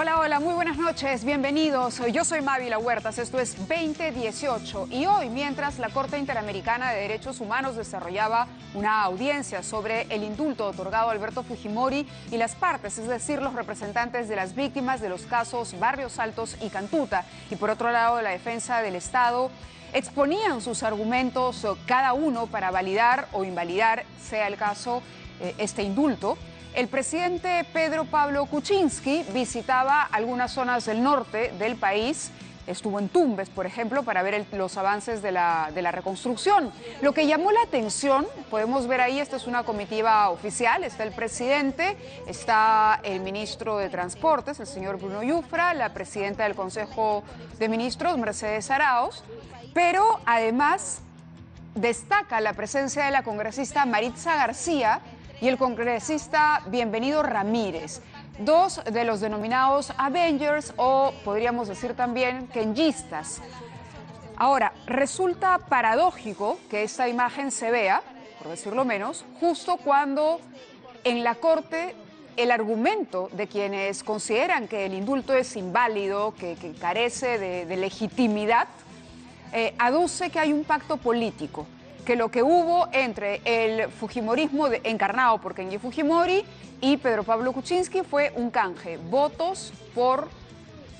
Hola, hola, muy buenas noches, bienvenidos. Yo soy Mávila Huertas, esto es 2018 y hoy, mientras la Corte Interamericana de Derechos Humanos desarrollaba una audiencia sobre el indulto otorgado a Alberto Fujimori y las partes, es decir, los representantes de las víctimas de los casos Barrios Altos y Cantuta, y por otro lado la defensa del Estado, exponían sus argumentos cada uno para validar o invalidar, sea el caso, este indulto. El presidente Pedro Pablo Kuczynski visitaba algunas zonas del norte del país, estuvo en Tumbes, por ejemplo, para ver los avances de la reconstrucción. Lo que llamó la atención, podemos ver ahí, esta es una comitiva oficial, está el presidente, está el ministro de Transportes, el señor Bruno Yufra, la presidenta del Consejo de Ministros, Mercedes Arauz, pero además destaca la presencia de la congresista Maritza García y el congresista Bienvenido Ramírez, dos de los denominados Avengers o podríamos decir también kenyistas. Ahora, resulta paradójico que esta imagen se vea, por decirlo menos, justo cuando en la Corte el argumento de quienes consideran que el indulto es inválido, que carece de legitimidad, aduce que hay un pacto político, que lo que hubo entre el fujimorismo encarnado por Kenji Fujimori y Pedro Pablo Kuczynski fue un canje, votos por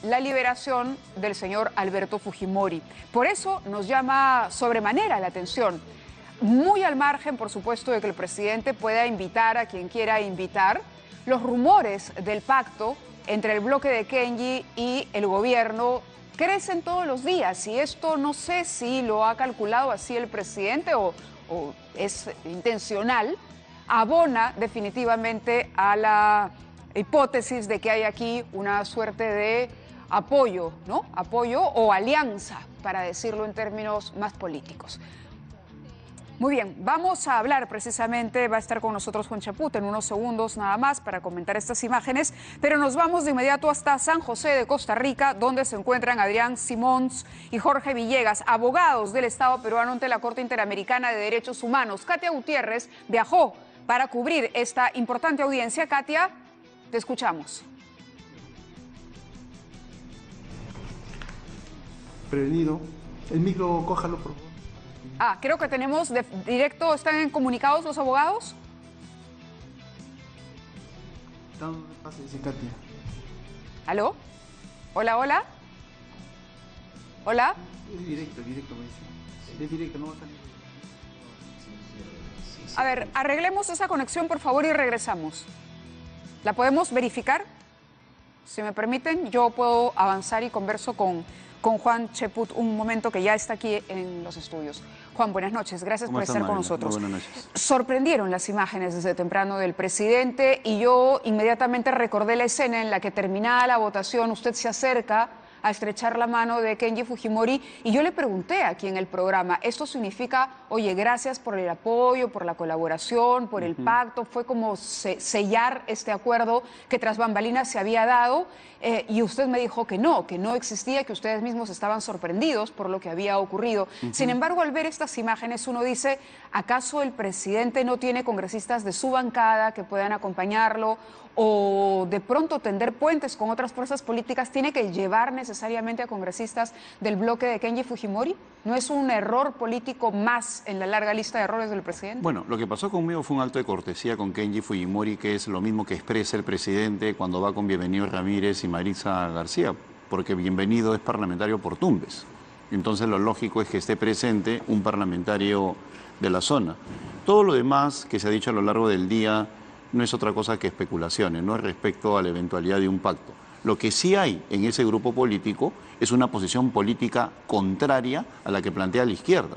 la liberación del señor Alberto Fujimori. Por eso nos llama sobremanera la atención, muy al margen, por supuesto, de que el presidente pueda invitar a quien quiera invitar, los rumores del pacto entre el bloque de Kenji y el gobierno crecen todos los días, y esto no sé si lo ha calculado así el presidente o es intencional, abona definitivamente a la hipótesis de que hay aquí una suerte de apoyo, ¿no? Apoyo o alianza, para decirlo en términos más políticos. Muy bien, vamos a hablar precisamente, va a estar con nosotros Juan Chaput en unos segundos nada más para comentar estas imágenes, pero nos vamos de inmediato hasta San José de Costa Rica, donde se encuentran Adrián Simons y Jorge Villegas, abogados del Estado peruano ante la Corte Interamericana de Derechos Humanos. Katia Gutiérrez viajó para cubrir esta importante audiencia. Katia, te escuchamos. Prevenido. El micro, cójalo, por favor. Creo que tenemos de directo, ¿están comunicados los abogados? Pase, Katia. ¿Aló? Hola, hola. ¿Hola? Es directo, me dice. Es directo, no va a salir. A ver, arreglemos esa conexión, por favor, y regresamos. ¿La podemos verificar? Si me permiten, yo puedo avanzar y converso con Juan Chaput un momento, que ya está aquí en los estudios. Juan, buenas noches, gracias por estar con nosotros. Muy buenas noches. Sorprendieron las imágenes desde temprano del presidente y yo inmediatamente recordé la escena en la que, terminada la votación, usted se acerca a estrechar la mano de Kenji Fujimori y yo le pregunté aquí en el programa, ¿esto significa, oye, gracias por el apoyo, por la colaboración, por el pacto? Fue como sellar este acuerdo que tras bambalinas se había dado, y usted me dijo que no existía, que ustedes mismos estaban sorprendidos por lo que había ocurrido. Sin embargo, al ver estas imágenes uno dice, ¿acaso el presidente no tiene congresistas de su bancada que puedan acompañarlo? ¿O de pronto tender puentes con otras fuerzas políticas tiene que llevar necesariamente a congresistas del bloque de Kenji Fujimori? ¿No es un error político más en la larga lista de errores del presidente? Bueno, lo que pasó conmigo fue un acto de cortesía con Kenji Fujimori, que es lo mismo que expresa el presidente cuando va con Bienvenido Ramírez y Maritza García, porque Bienvenido es parlamentario por Tumbes. Entonces lo lógico es que esté presente un parlamentario de la zona. Todo lo demás que se ha dicho a lo largo del día no es otra cosa que especulaciones, no es respecto a la eventualidad de un pacto. Lo que sí hay en ese grupo político es una posición política contraria a la que plantea la izquierda.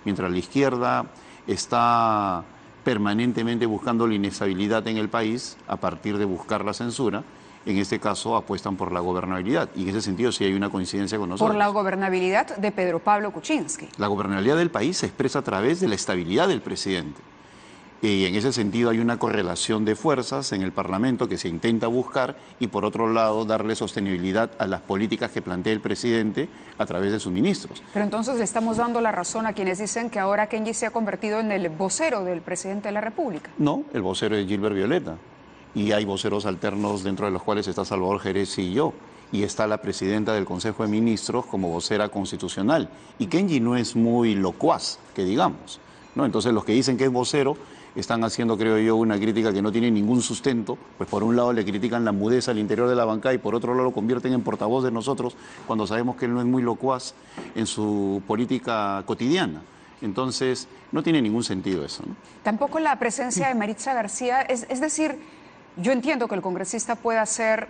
Mientras la izquierda está permanentemente buscando la inestabilidad en el país a partir de buscar la censura, en este caso apuestan por la gobernabilidad. Y en ese sentido sí hay una coincidencia con nosotros. Por la gobernabilidad de Pedro Pablo Kuczynski. La gobernabilidad del país se expresa a través de la estabilidad del presidente. Y en ese sentido hay una correlación de fuerzas en el Parlamento que se intenta buscar y por otro lado darle sostenibilidad a las políticas que plantea el presidente a través de sus ministros. Pero entonces le estamos dando la razón a quienes dicen que ahora Kenji se ha convertido en el vocero del presidente de la República. No, el vocero es Gilbert Violeta. y hay voceros alternos dentro de los cuales está Salvador Jerez y yo, y está la presidenta del Consejo de Ministros como vocera constitucional. Y Kenji no es muy locuaz, que digamos, ¿no? Entonces los que dicen que es vocero están haciendo, creo yo, una crítica que no tiene ningún sustento, pues por un lado le critican la mudez al interior de la bancada y por otro lado lo convierten en portavoz de nosotros cuando sabemos que él no es muy locuaz en su política cotidiana. Entonces, no tiene ningún sentido eso, ¿no? Tampoco la presencia de Maritza García, es decir, yo entiendo que el congresista pueda ser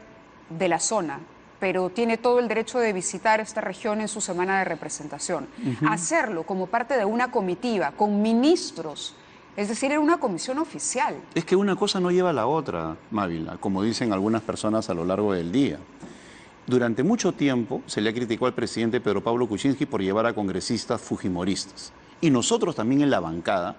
de la zona, pero tiene todo el derecho de visitar esta región en su semana de representación. Hacerlo como parte de una comitiva, con ministros, es decir, en una comisión oficial. Es que una cosa no lleva a la otra, Mávila, como dicen algunas personas a lo largo del día. Durante mucho tiempo se le ha criticado al presidente Pedro Pablo Kuczynski por llevar a congresistas fujimoristas. Y nosotros también en la bancada,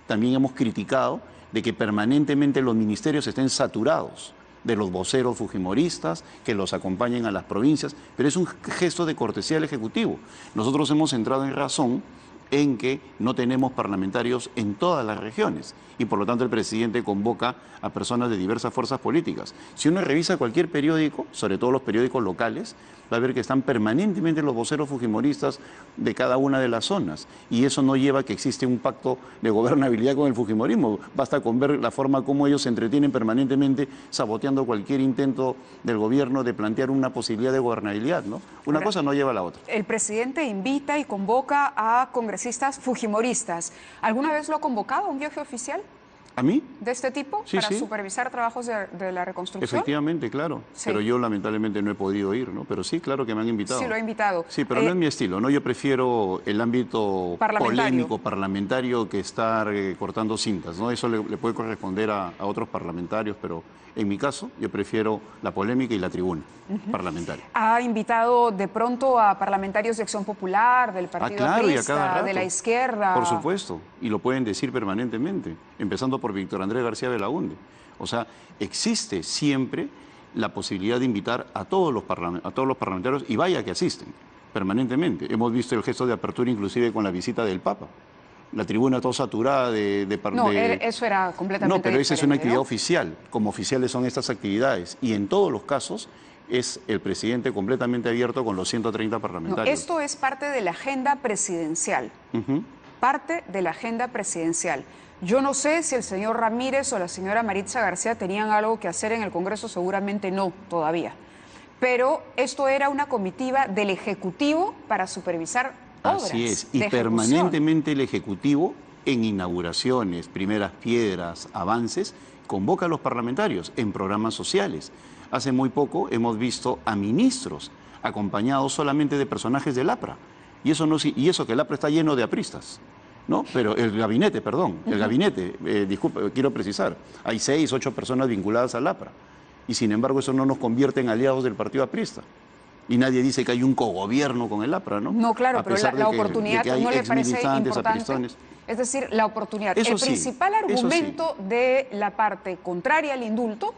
también hemos criticado de que permanentemente los ministerios estén saturados de los voceros fujimoristas que los acompañen a las provincias, pero es un gesto de cortesía al Ejecutivo. Nosotros hemos entrado en razón en que no tenemos parlamentarios en todas las regiones y por lo tanto el presidente convoca a personas de diversas fuerzas políticas. Si uno revisa cualquier periódico, sobre todo los periódicos locales, va a ver que están permanentemente los voceros fujimoristas de cada una de las zonas y eso no lleva a que existe un pacto de gobernabilidad con el fujimorismo. Basta con ver la forma como ellos se entretienen permanentemente saboteando cualquier intento del gobierno de plantear una posibilidad de gobernabilidad, ¿no? Una cosa no lleva a la otra. El presidente invita y convoca a congresistas fujimoristas. ¿Alguna vez lo ha convocado a un viaje oficial? ¿A mí? ¿De este tipo? Sí, ¿Para sí. supervisar trabajos de la reconstrucción? Efectivamente, claro. Sí. Pero yo lamentablemente no he podido ir, ¿no? Pero sí, claro que me han invitado. Sí, lo ha invitado. Sí, pero no es mi estilo, ¿no? Yo prefiero el ámbito polémico, parlamentario, que estar cortando cintas, ¿no? Eso le puede corresponder a otros parlamentarios, pero en mi caso yo prefiero la polémica y la tribuna parlamentaria. ¿Ha invitado de pronto a parlamentarios de Acción Popular, del Partido Claro, y a Aprista, cada rato. de la izquierda? Por supuesto, y lo pueden decir permanentemente, empezando por Víctor Andrés García Belaúnde. O sea, existe siempre la posibilidad de invitar a todos los parlamentarios, y vaya que asisten permanentemente. Hemos visto el gesto de apertura inclusive con la visita del Papa. La tribuna toda saturada eso era completamente No, pero esa es una actividad ¿no? oficial, como oficiales son estas actividades. Y en todos los casos es el presidente completamente abierto con los 130 parlamentarios. No, esto es parte de la agenda presidencial. Parte de la agenda presidencial. Yo no sé si el señor Ramírez o la señora Maritza García tenían algo que hacer en el Congreso, seguramente no, todavía. Pero esto era una comitiva del Ejecutivo para supervisar obras. Así es, y permanentemente el Ejecutivo, en inauguraciones, primeras piedras, avances, convoca a los parlamentarios en programas sociales. Hace muy poco hemos visto a ministros acompañados solamente de personajes del APRA. Y eso que el APRA está lleno de apristas, ¿no? Pero el gabinete, perdón, el gabinete, disculpe, quiero precisar, hay 6, 8 personas vinculadas al APRA. Y sin embargo eso no nos convierte en aliados del partido aprista. Y nadie dice que hay un cogobierno con el APRA, ¿no? No, claro, pero la oportunidad ¿no le parece importante? Es decir, la oportunidad. El principal argumento de la parte contraria al indulto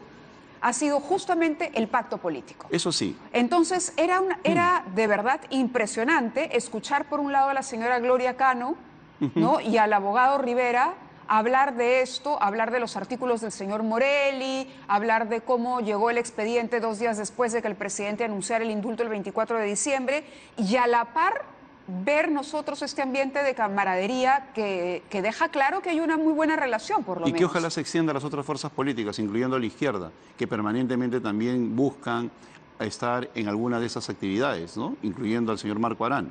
ha sido justamente el pacto político. Eso sí. Entonces, era de verdad impresionante escuchar por un lado a la señora Gloria Cano, ¿no? Y al abogado Rivera hablar de esto, hablar de los artículos del señor Morelli, hablar de cómo llegó el expediente 2 días después de que el presidente anunciara el indulto el 24 de diciembre, y a la par ver nosotros este ambiente de camaradería que deja claro que hay una muy buena relación, por lo menos. Y que ojalá se extienda a las otras fuerzas políticas, incluyendo a la izquierda, que permanentemente también buscan estar en alguna de esas actividades, ¿no? Incluyendo al señor Marco Arana.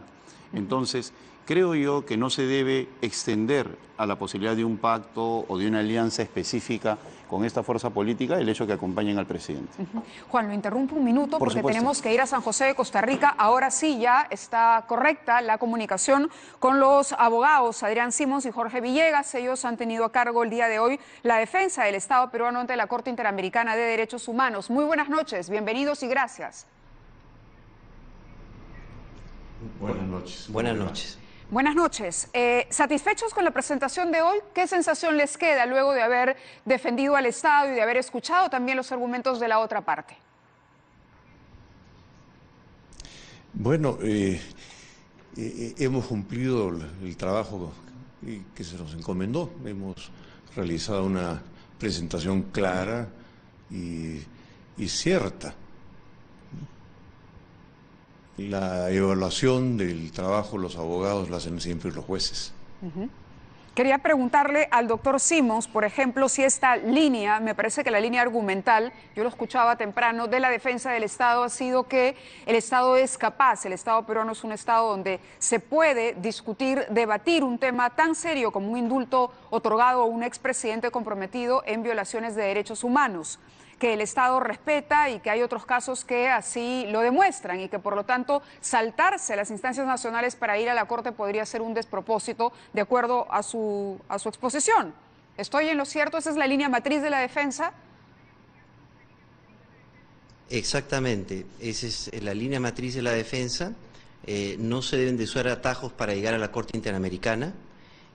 Entonces, creo yo que no se debe extender a la posibilidad de un pacto o de una alianza específica con esta fuerza política el hecho que acompañen al presidente. Juan, lo interrumpo un minuto porque supuesto. tenemos que ir a San José de Costa Rica. Ahora sí ya está correcta la comunicación con los abogados Adrián Simons y Jorge Villegas. Ellos han tenido a cargo el día de hoy la defensa del Estado peruano ante la Corte Interamericana de Derechos Humanos. Muy buenas noches, bienvenidos y gracias. Buenas noches. Buenas noches. Buenas noches. ¿Satisfechos con la presentación de hoy? ¿Qué sensación les queda luego de haber defendido al Estado y de haber escuchado también los argumentos de la otra parte? Bueno, hemos cumplido el trabajo que se nos encomendó. Hemos realizado una presentación clara, y cierta. La evaluación del trabajo de los abogados la hacen siempre los jueces. Quería preguntarle al doctor Simons, por ejemplo, si esta línea, me parece que la línea argumental, yo lo escuchaba temprano, de la defensa del Estado ha sido que el Estado es capaz, el Estado peruano es un Estado donde se puede discutir, debatir un tema tan serio como un indulto otorgado a un expresidente comprometido en violaciones de derechos humanos, que el Estado respeta y que hay otros casos que así lo demuestran y que por lo tanto saltarse a las instancias nacionales para ir a la Corte podría ser un despropósito de acuerdo a su exposición. ¿Estoy en lo cierto? ¿Esa es la línea matriz de la defensa? Exactamente, esa es la línea matriz de la defensa. No se deben de usar atajos para llegar a la Corte Interamericana.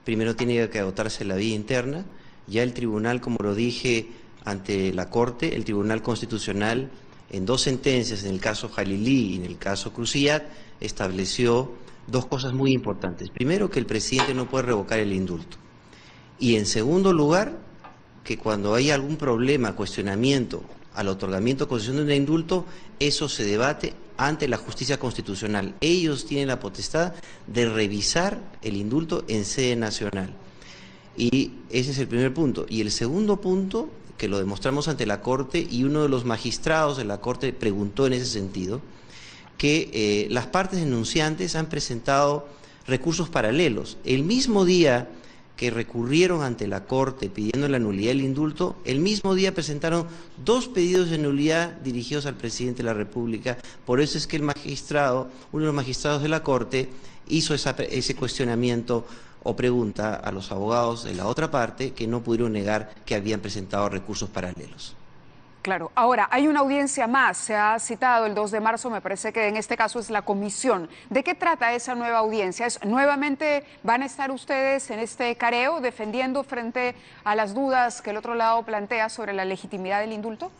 Primero tiene que agotarse la vía interna. Ya el tribunal, como lo dije ante la Corte, el Tribunal Constitucional, en 2 sentencias, en el caso Jalilí y en el caso Cruciat, estableció 2 cosas muy importantes. Primero, que el presidente no puede revocar el indulto. Y en segundo lugar, que cuando hay algún problema, cuestionamiento al otorgamiento constitucional de un indulto, eso se debate ante la justicia constitucional. Ellos tienen la potestad de revisar el indulto en sede nacional. Y ese es el primer punto. Y el segundo punto, que lo demostramos ante la Corte, y uno de los magistrados de la Corte preguntó en ese sentido, que las partes denunciantes han presentado recursos paralelos. El mismo día que recurrieron ante la Corte pidiendo la nulidad del indulto, el mismo día presentaron 2 pedidos de nulidad dirigidos al presidente de la República. Por eso es que el magistrado, uno de los magistrados de la Corte, hizo ese cuestionamiento o pregunta a los abogados de la otra parte, que no pudieron negar que habían presentado recursos paralelos. Claro. Ahora, hay una audiencia más, se ha citado el 2 de marzo, me parece que en este caso es la comisión. ¿De qué trata esa nueva audiencia? ¿Nuevamente van a estar ustedes en este careo defendiendo frente a las dudas que el otro lado plantea sobre la legitimidad del indulto?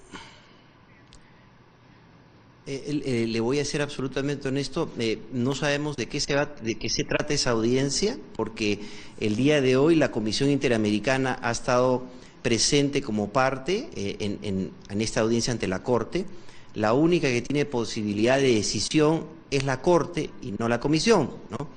Le voy a ser absolutamente honesto, no sabemos de qué se trata esa audiencia, porque el día de hoy la Comisión Interamericana ha estado presente como parte en esta audiencia ante la Corte. La única que tiene posibilidad de decisión es la Corte y no la Comisión, ¿no?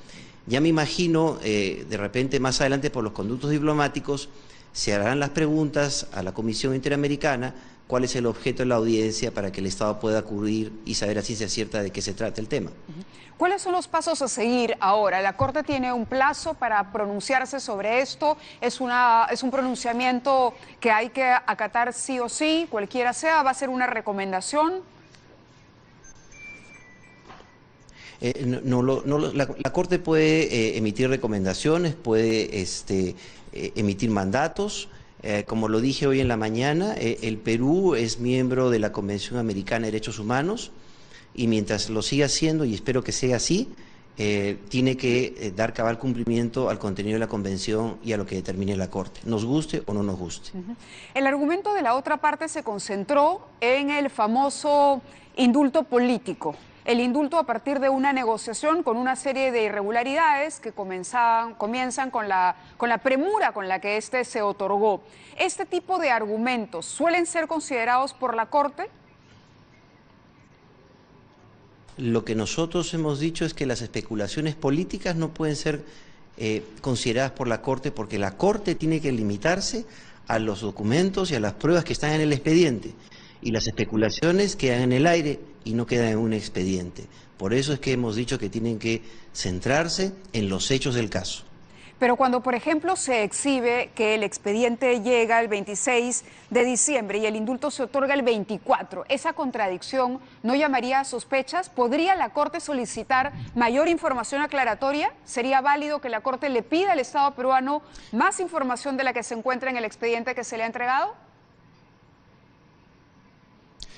Ya me imagino, de repente más adelante por los conductos diplomáticos, se harán las preguntas a la Comisión Interamericana cuál es el objeto de la audiencia para que el Estado pueda acudir y saber a ciencia cierta de qué se trata el tema. ¿Cuáles son los pasos a seguir ahora? ¿La Corte tiene un plazo para pronunciarse sobre esto? ¿Es un pronunciamiento que hay que acatar sí o sí, cualquiera sea? ¿Va a ser una recomendación? La Corte puede emitir recomendaciones, puede emitir mandatos. Como lo dije hoy en la mañana, el Perú es miembro de la Convención Americana de Derechos Humanos y mientras lo siga haciendo, y espero que sea así, tiene que dar cabal cumplimiento al contenido de la Convención y a lo que determine la Corte, nos guste o no nos guste. El argumento de la otra parte se concentró en el famoso indulto político. El indulto a partir de una negociación con una serie de irregularidades que comienzan con la premura con la que este se otorgó. ¿Este tipo de argumentos suelen ser considerados por la Corte? Lo que nosotros hemos dicho es que las especulaciones políticas no pueden ser consideradas por la Corte, porque la Corte tiene que limitarse a los documentos y a las pruebas que están en el expediente. Y las especulaciones quedan en el aire y no quedan en un expediente. Por eso es que hemos dicho que tienen que centrarse en los hechos del caso. Pero cuando, por ejemplo, se exhibe que el expediente llega el 26 de diciembre y el indulto se otorga el 24, ¿esa contradicción no llamaría a sospechas? ¿Podría la Corte solicitar mayor información aclaratoria? ¿Sería válido que la Corte le pida al Estado peruano más información de la que se encuentra en el expediente que se le ha entregado?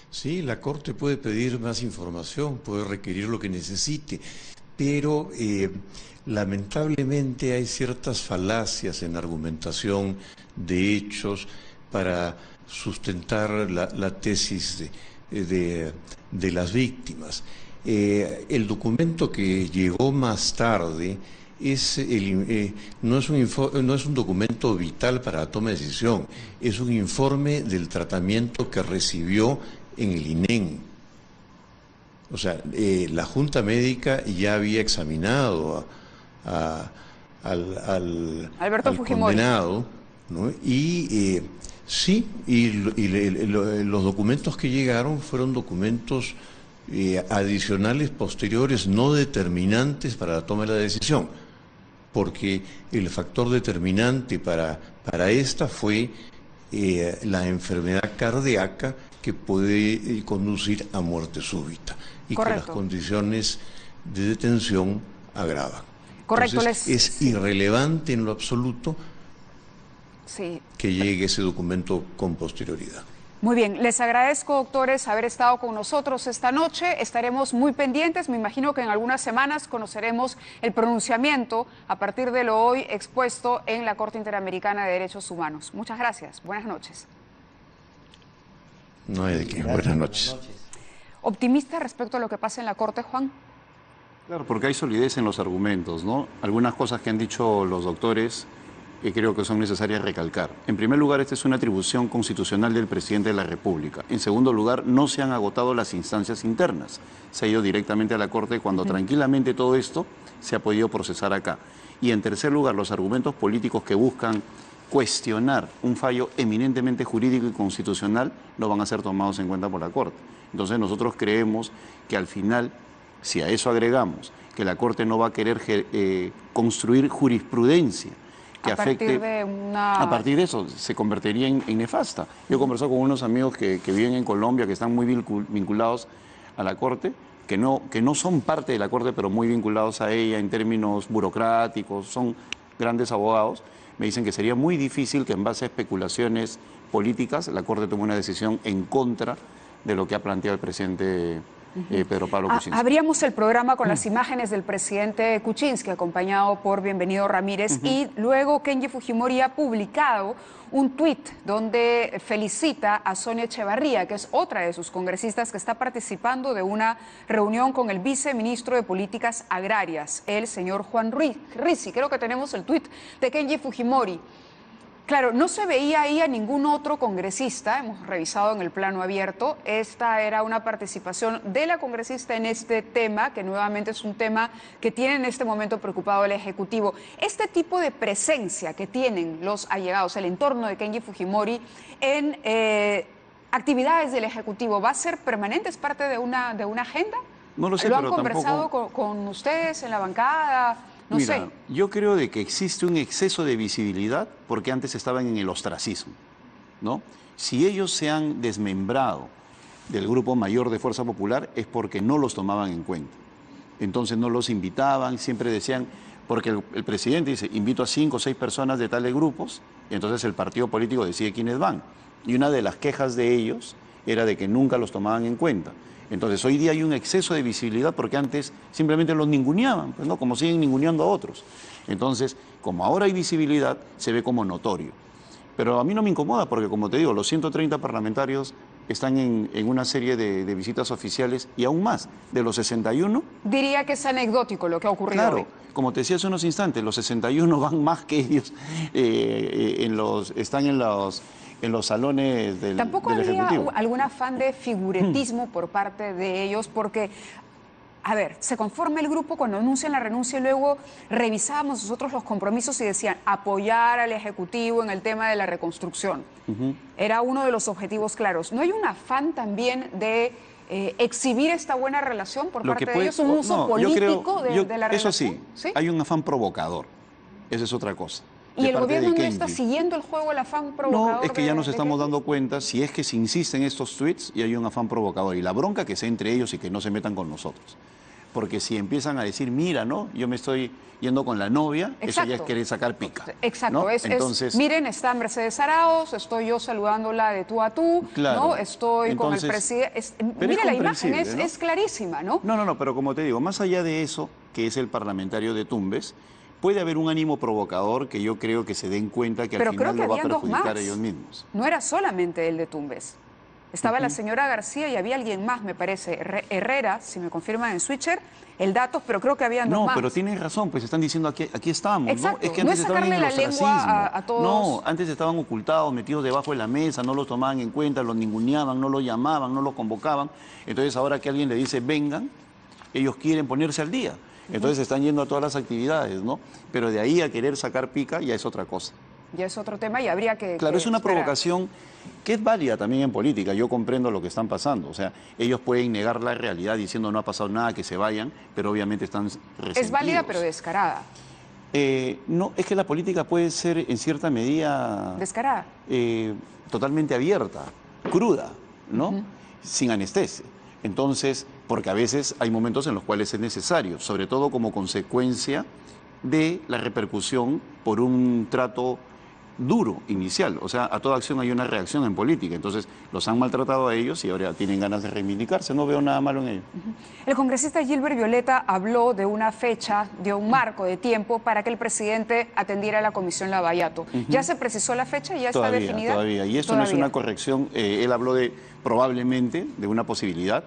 Sí, la Corte puede pedir más información, puede requerir lo que necesite, pero lamentablemente hay ciertas falacias en argumentación de hechos para sustentar la tesis de las víctimas. El documento que llegó más tarde no es un documento vital para la toma de decisión, es un informe del tratamiento que recibió en el INEN. O sea, la Junta Médica ya había examinado al condenado, ¿no? Y los documentos que llegaron fueron documentos adicionales, posteriores, no determinantes para la toma de la decisión, porque el factor determinante para esta fue la enfermedad cardíaca que puede conducir a muerte súbita y que las condiciones de detención agravan. Correcto. Entonces, es irrelevante en lo absoluto que llegue ese documento con posterioridad. Muy bien, les agradezco, doctores, haber estado con nosotros esta noche. Estaremos muy pendientes. Me imagino que en algunas semanas conoceremos el pronunciamiento a partir de lo hoy expuesto en la Corte Interamericana de Derechos Humanos. Muchas gracias. Buenas noches. No hay de qué. Buenas noches. ¿Optimista respecto a lo que pasa en la Corte, Juan? Claro, porque hay solidez en los argumentos, ¿no? Algunas cosas que han dicho los doctores creo que son necesarias recalcar. En primer lugar, esta es una atribución constitucional del presidente de la República. En segundo lugar, no se han agotado las instancias internas. Se ha ido directamente a la Corte cuando tranquilamente todo esto se ha podido procesar acá. Y en tercer lugar, los argumentos políticos que buscan cuestionar un fallo eminentemente jurídico y constitucional no van a ser tomados en cuenta por la Corte. Entonces nosotros creemos que al final, si a eso agregamos que la Corte no va a querer construir jurisprudencia que afecte, a partir de eso se convertiría en nefasta. Yo he conversado con unos amigos que viven en Colombia, que están muy vinculados a la Corte, que no son parte de la Corte, pero muy vinculados a ella en términos burocráticos, son grandes abogados. Me dicen que sería muy difícil que en base a especulaciones políticas la Corte tome una decisión en contra de lo que ha planteado el presidente Pedro Pablo Kuczynski. Abríamos el programa con las imágenes del presidente Kuczynski, acompañado por Bienvenido Ramírez, y luego Kenji Fujimori ha publicado un tuit donde felicita a Sonia Echevarría, que es otra de sus congresistas que está participando de una reunión con el viceministro de Políticas Agrarias, el señor Juan Rizzi. Creo que tenemos el tuit de Kenji Fujimori. Claro, no se veía ahí a ningún otro congresista, hemos revisado en el plano abierto. Esta era una participación de la congresista en este tema, que nuevamente es un tema que tiene en este momento preocupado el Ejecutivo. Este tipo de presencia que tienen los allegados, el entorno de Kenji Fujimori en actividades del Ejecutivo, ¿va a ser permanente? ¿Es parte de una agenda? No lo sé, ¿Lo han pero conversado tampoco... con ustedes en la bancada? No Mira, sé. yo creo de que existe un exceso de visibilidad porque antes estaban en el ostracismo, ¿no? Si ellos se han desmembrado del Grupo Mayor de Fuerza Popular es porque no los tomaban en cuenta. Entonces no los invitaban, siempre decían, porque el presidente dice, invito a 5 o 6 personas de tales grupos, y entonces el partido político decide quiénes van. Y una de las quejas de ellos era de que nunca los tomaban en cuenta. Entonces hoy día hay un exceso de visibilidad porque antes simplemente los ninguneaban, pues, ¿no? Como siguen ninguneando a otros. Entonces, como ahora hay visibilidad, se ve como notorio. Pero a mí no me incomoda porque, como te digo, los 130 parlamentarios están en una serie de visitas oficiales y aún más, de los 61... Diría que es anecdótico lo que ha ocurrido hoy. Claro, como te decía hace unos instantes, los 61 van más que ellos, están en los salones del ¿Tampoco Ejecutivo. había algún afán de figuretismo por parte de ellos? Porque, a ver, se conforma el grupo cuando anuncian la renuncia y luego revisábamos nosotros los compromisos y decían apoyar al Ejecutivo en el tema de la reconstrucción. Era uno de los objetivos claros. ¿No hay un afán también de exhibir esta buena relación por parte de ellos? ¿Un uso político de la relación? Eso sí, hay un afán provocador. Esa es otra cosa. ¿Y el gobierno no está siguiendo el juego del afán provocador? No, es que ya nos estamos dando cuenta, si es que se insiste en estos tweets y hay un afán provocador. Y la bronca que sea entre ellos y que no se metan con nosotros. Porque si empiezan a decir, mira, ¿no? Yo me estoy yendo con la novia, eso ya es querer sacar pica. Exacto, ¿no? Entonces, miren, está Mercedes Arauz, estoy yo saludándola de tú a tú, claro. ¿no? Estoy con el presidente. Mira, la imagen es clarísima, ¿no? No, pero como te digo, más allá de eso, que es el parlamentario de Tumbes, puede haber un ánimo provocador que yo creo que se den cuenta que al final lo va a perjudicar a ellos mismos. No era solamente el de Tumbes. Estaba la señora García y había alguien más, me parece, Herrera, si me confirman en Switcher el dato, pero creo que habían dos más. No, pero tienes razón, pues están diciendo aquí estamos, Exacto. ¿no? Es que No antes es estaban sacarle en la el lengua ostracismo. a todos. No, antes estaban ocultados, metidos debajo de la mesa, no los tomaban en cuenta, los ninguneaban, no los llamaban, no los convocaban. Entonces ahora que alguien le dice vengan, ellos quieren ponerse al día. Entonces están yendo a todas las actividades, ¿no? Pero de ahí a querer sacar pica ya es otra cosa. Ya es otro tema y habría que... Claro, es una esperar. provocación que es válida también en política. Yo comprendo lo que están pasando. O sea, ellos pueden negar la realidad diciendo no ha pasado nada, que se vayan, pero obviamente están resentidos. Es válida pero descarada. No, es que la política puede ser en cierta medida... Descarada. Totalmente abierta, cruda, ¿no? Sin anestesia. Entonces, porque a veces hay momentos en los cuales es necesario, sobre todo como consecuencia de la repercusión por un trato duro inicial. O sea, a toda acción hay una reacción en política. Entonces, los han maltratado a ellos y ahora tienen ganas de reivindicarse. No veo nada malo en ello. El congresista Gilbert Violeta habló de una fecha, de un marco de tiempo para que el presidente atendiera a la Comisión Lavallato. ¿Ya se precisó la fecha? ¿Ya está definida? Todavía. Y esto no es una corrección. Él habló de probablemente de una posibilidad.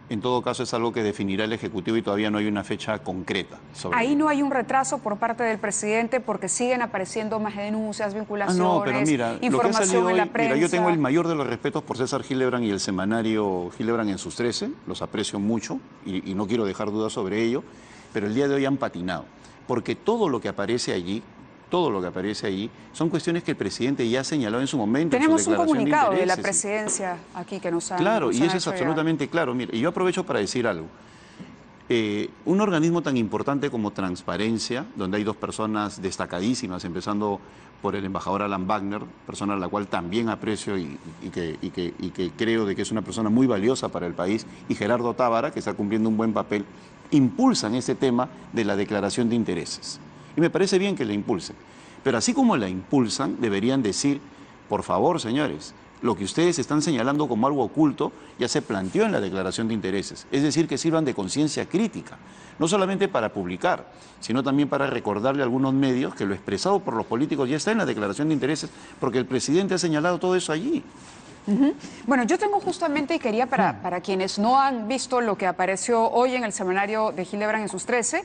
En todo caso, es algo que definirá el Ejecutivo y todavía no hay una fecha concreta sobre Ahí ello. no hay un retraso por parte del presidente porque siguen apareciendo más denuncias, vinculaciones, no, pero mira, información lo que ha salido en la hoy, prensa. mira, yo tengo el mayor de los respetos por César Hildebrand y el semanario Hildebrand en sus 13, los aprecio mucho y no quiero dejar dudas sobre ello, pero el día de hoy han patinado, porque todo lo que aparece allí son cuestiones que el presidente ya señaló en su momento. Tenemos en su un comunicado de la intereses. presidencia aquí que nos han Claro, nos y han eso es hecho absolutamente claro. Mire, y yo aprovecho para decir algo. Un organismo tan importante como Transparencia, donde hay dos personas destacadísimas, empezando por el embajador Alan Wagner, persona a la cual también aprecio y que creo de que es una persona muy valiosa para el país, y Gerardo Tábara, que está cumpliendo un buen papel, impulsan ese tema de la declaración de intereses. Y me parece bien que la impulsen. Pero así como la impulsan, deberían decir, por favor, señores, lo que ustedes están señalando como algo oculto ya se planteó en la declaración de intereses. Es decir, que sirvan de conciencia crítica, no solamente para publicar, sino también para recordarle a algunos medios que lo expresado por los políticos ya está en la declaración de intereses, porque el presidente ha señalado todo eso allí. Bueno, yo tengo justamente, y quería para quienes no han visto lo que apareció hoy en el semanario de Hildebrand en sus 13,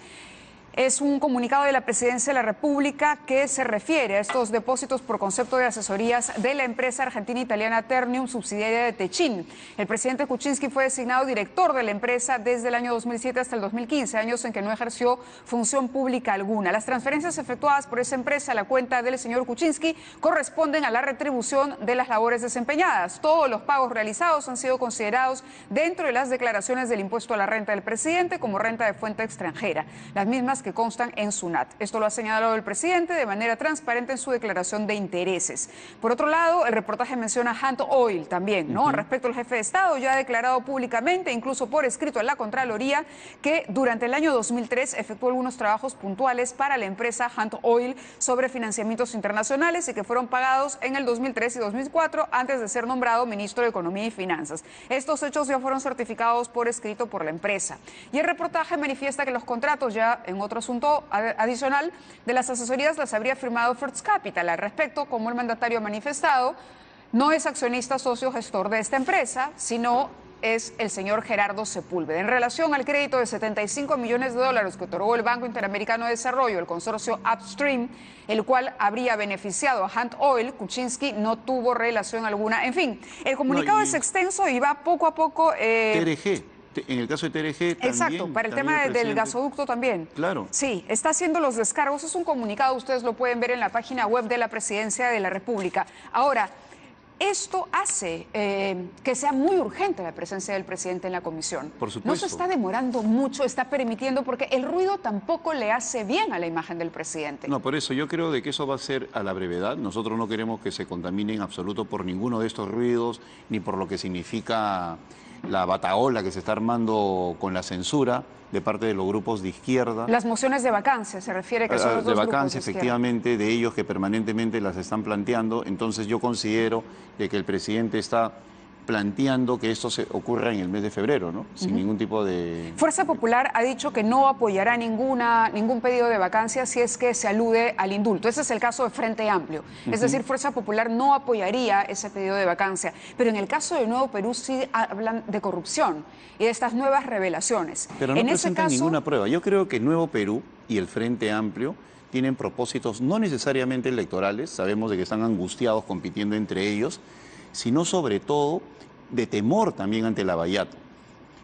es un comunicado de la Presidencia de la República que se refiere a estos depósitos por concepto de asesorías de la empresa argentina-italiana Ternium, subsidiaria de Techin. El presidente Kuczynski fue designado director de la empresa desde el año 2007 hasta el 2015, años en que no ejerció función pública alguna. Las transferencias efectuadas por esa empresa a la cuenta del señor Kuczynski corresponden a la retribución de las labores desempeñadas. Todos los pagos realizados han sido considerados dentro de las declaraciones del impuesto a la renta del presidente como renta de fuente extranjera, las mismas que constan en SUNAT. Esto lo ha señalado el presidente de manera transparente en su declaración de intereses. Por otro lado, el reportaje menciona a Hunt Oil también, ¿no? Respecto al jefe de Estado, ya ha declarado públicamente, incluso por escrito en la Contraloría, que durante el año 2003 efectuó algunos trabajos puntuales para la empresa Hunt Oil sobre financiamientos internacionales y que fueron pagados en el 2003 y 2004 antes de ser nombrado ministro de Economía y Finanzas. Estos hechos ya fueron certificados por escrito por la empresa. Y el reportaje manifiesta que los contratos ya en otro asunto adicional de las asesorías las habría firmado First Capital. Al respecto, como el mandatario ha manifestado, no es accionista socio gestor de esta empresa, sino es el señor Gerardo Sepúlveda. En relación al crédito de 75 millones de dólares que otorgó el Banco Interamericano de Desarrollo, el consorcio Upstream, el cual habría beneficiado a Hunt Oil, Kuczynski no tuvo relación alguna. En fin, el comunicado es extenso y va poco a poco... TRG. En el caso de TRG también... Exacto, para el tema del gasoducto también. Claro. Sí, está haciendo los descargos. Es un comunicado, ustedes lo pueden ver en la página web de la Presidencia de la República. Ahora, esto hace que sea muy urgente la presencia del presidente en la comisión. Por supuesto. No se está demorando mucho, está permitiendo, porque el ruido tampoco le hace bien a la imagen del presidente. No, por eso yo creo de que eso va a ser a la brevedad. Nosotros no queremos que se contamine en absoluto por ninguno de estos ruidos, ni por lo que significa la batahola que se está armando con la censura de parte de los grupos de izquierda. Las mociones de vacancia, se refiere que son los de dos vacancia, grupos de efectivamente, de ellos que permanentemente las están planteando. Entonces yo considero de que el presidente está planteando que esto se ocurra en el mes de febrero, ¿no? Sin ningún tipo de... Fuerza Popular ha dicho que no apoyará ningún pedido de vacancia si es que se alude al indulto. Ese es el caso de Frente Amplio. Es decir, Fuerza Popular no apoyaría ese pedido de vacancia. Pero en el caso de Nuevo Perú sí hablan de corrupción y de estas nuevas revelaciones. Pero no en ese presentan caso, ninguna prueba. Yo creo que Nuevo Perú y el Frente Amplio tienen propósitos no necesariamente electorales, sabemos de que están angustiados compitiendo entre ellos, sino sobre todo de temor también ante el Lavallato.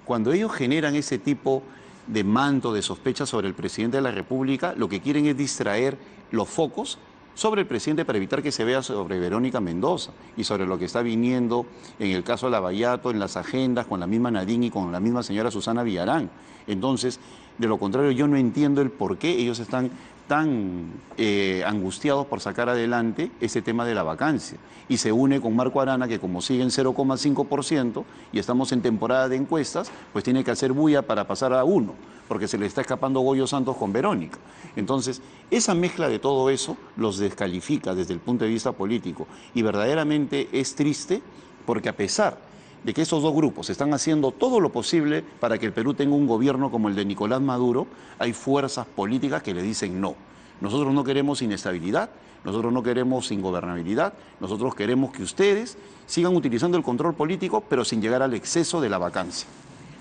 Cuando ellos generan ese tipo de manto de sospecha sobre el presidente de la República, lo que quieren es distraer los focos sobre el presidente para evitar que se vea sobre Verónica Mendoza y sobre lo que está viniendo en el caso de Lavallato, en las agendas, con la misma Nadine y con la misma señora Susana Villarán. Entonces, de lo contrario, yo no entiendo el por qué ellos están tan angustiados por sacar adelante ese tema de la vacancia. Y se une con Marco Arana, que como sigue en 0,5% y estamos en temporada de encuestas, pues tiene que hacer bulla para pasar a 1, porque se le está escapando Goyo Santos con Verónica. Entonces, esa mezcla de todo eso los descalifica desde el punto de vista político. Y verdaderamente es triste porque a pesar de que esos dos grupos están haciendo todo lo posible para que el Perú tenga un gobierno como el de Nicolás Maduro, hay fuerzas políticas que le dicen no. Nosotros no queremos inestabilidad, nosotros no queremos ingobernabilidad, nosotros queremos que ustedes sigan utilizando el control político, pero sin llegar al exceso de la vacancia.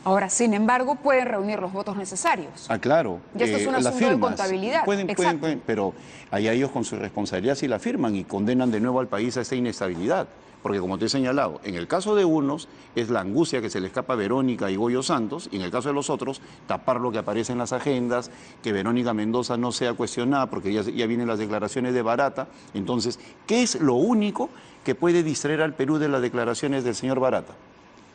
ahora, sin embargo, pueden reunir los votos necesarios. Ah, claro. Y esto es un asunto de contabilidad. Pueden, pero allá ellos con su responsabilidad sí la firman y condenan de nuevo al país a esta inestabilidad. Porque como te he señalado, en el caso de unos es la angustia que se le escapa a Verónica y Goyo Santos, y en el caso de los otros, tapar lo que aparece en las agendas, que Verónica Mendoza no sea cuestionada, porque ya vienen las declaraciones de Barata. Entonces, ¿qué es lo único que puede distraer al Perú de las declaraciones del señor Barata?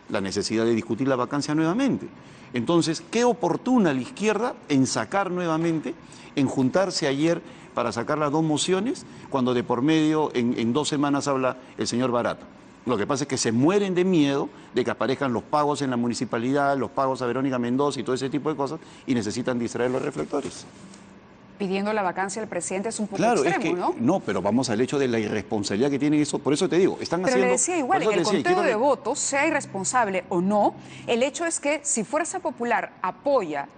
La necesidad de discutir la vacancia nuevamente. Entonces, qué oportuna la izquierda en sacar nuevamente, en juntarse ayer para sacar las dos mociones, cuando de por medio en 2 semanas habla el señor Barata. Lo que pasa es que se mueren de miedo de que aparezcan los pagos en la municipalidad, los pagos a Verónica Mendoza y todo ese tipo de cosas, y necesitan distraer los reflectores. Pidiendo la vacancia del presidente es un poco Claro, extremo, es que, ¿no? No, pero vamos al hecho de la irresponsabilidad que tienen eso. Por eso te digo, están Pero haciendo... le decía igual, en por el eso te decía, conteo de votos, sea irresponsable o no, el hecho es que si Fuerza Popular apoya,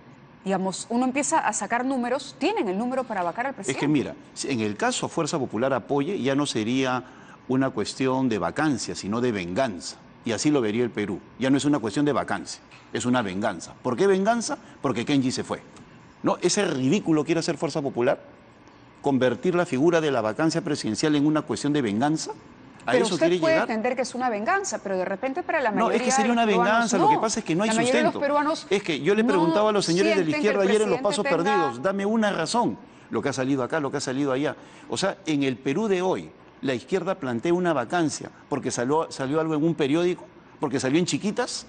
digamos, uno empieza a sacar números, tienen el número para vacar al presidente. Es que mira, si en el caso Fuerza Popular apoye, ya no sería una cuestión de vacancia, sino de venganza. Y así lo vería el Perú. Ya no es una cuestión de vacancia, es una venganza. ¿Por qué venganza? Porque Kenji se fue. ¿No? Ese ridículo quiere hacer Fuerza Popular, convertir la figura de la vacancia presidencial en una cuestión de venganza. ¿A pero eso usted quiere puede llegar? entender que es una venganza, pero de repente para la mayoría No, es que sería una de los venganza, peruanos, lo que pasa es que no hay la mayoría de los sustento. peruanos Es que yo le no preguntaba a los señores de la sienten que izquierda el ayer en los pasos presidente tenga- perdidos, dame una razón, lo que ha salido acá, lo que ha salido allá. O sea, en el Perú de hoy, la izquierda plantea una vacancia porque salió algo en un periódico, porque salió en Chiquitas.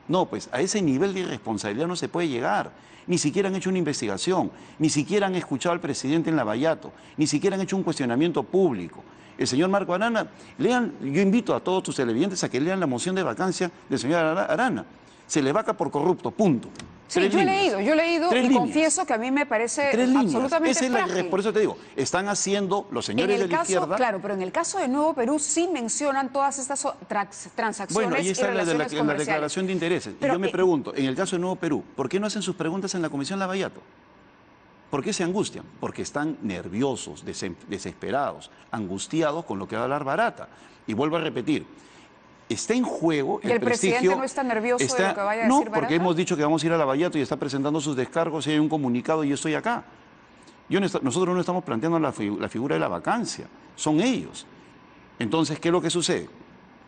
No, pues a ese nivel de irresponsabilidad no se puede llegar. Ni siquiera han hecho una investigación, ni siquiera han escuchado al presidente en Lavallato, ni siquiera han hecho un cuestionamiento público. El señor Marco Arana, lean, yo invito a todos tus televidentes a que lean la moción de vacancia del señor Arana. Se le vaca por corrupto, punto. Sí, Tres yo he líneas. leído Tres y líneas. confieso que a mí me parece 3 líneas. absolutamente Esa es frágil. por eso te digo, están haciendo los señores de la izquierda... Claro, pero en el caso de Nuevo Perú sí mencionan todas estas transacciones Bueno, ahí está y en la relaciones declaración comerciales. de intereses. Pero, y yo me pregunto, en el caso de Nuevo Perú, ¿por qué no hacen sus preguntas en la Comisión Lavallato? ¿Por qué se angustian? Porque están nerviosos, desesperados, angustiados con lo que va a hablar Barata. Y vuelvo a repetir, está en juego ¿Y el presidente prestigio, no está nervioso de lo que vaya a no, decir Barata? porque hemos dicho que vamos a ir a Lavallato y está presentando sus descargos y hay un comunicado y yo estoy acá. Nosotros no estamos planteando la figura de la vacancia, son ellos. Entonces, ¿qué es lo que sucede?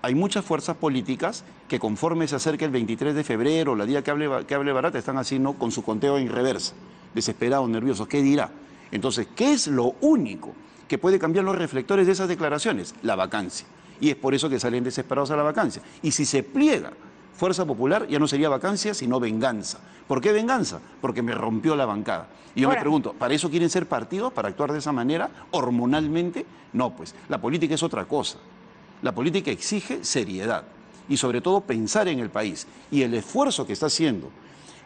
Hay muchas fuerzas políticas que conforme se acerca el 23 de febrero, la día que hable Barata, están así, ¿no?, con su conteo en reversa, desesperados, nerviosos. ¿Qué dirá? Entonces, ¿qué es lo único que puede cambiar los reflectores de esas declaraciones? La vacancia. Y es por eso que salen desesperados a la vacancia. Y si se pliega Fuerza Popular, ya no sería vacancia, sino venganza. ¿Por qué venganza? Porque me rompió la bancada. Y yo me pregunto, ¿para eso quieren ser partidos? ¿Para actuar de esa manera, hormonalmente? No, pues, la política es otra cosa. La política exige seriedad y sobre todo pensar en el país. Y el esfuerzo que está haciendo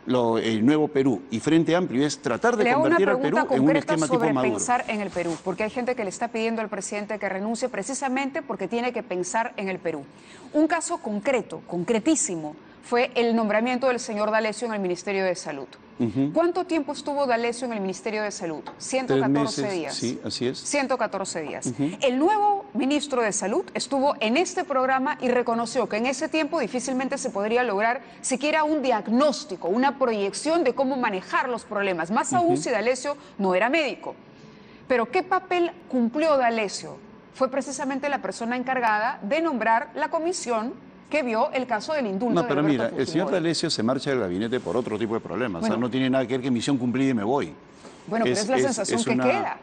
el Nuevo Perú y Frente Amplio es tratar de convertir al Perú en un esquema tipo Maduro. Pensar en el Perú, porque hay gente que le está pidiendo al presidente que renuncie precisamente porque tiene que pensar en el Perú. Un caso concreto, concretísimo, fue el nombramiento del señor D'Alessio en el Ministerio de Salud. ¿Cuánto tiempo estuvo D'Alessio en el Ministerio de Salud? 114 días. Sí, así es. 114 días. El nuevo ministro de Salud estuvo en este programa y reconoció que en ese tiempo difícilmente se podría lograr siquiera un diagnóstico, una proyección de cómo manejar los problemas, más aún si D'Alessio no era médico. Pero ¿qué papel cumplió D'Alessio? Fue precisamente la persona encargada de nombrar la comisión que vio el caso del indulto. No, pero de mira, Alberto el señor Fujimori. D'Alessio se marcha del gabinete por otro tipo de problemas. Bueno. O sea, no tiene nada que ver que misión cumplida y me voy. Bueno, pero es la sensación que queda.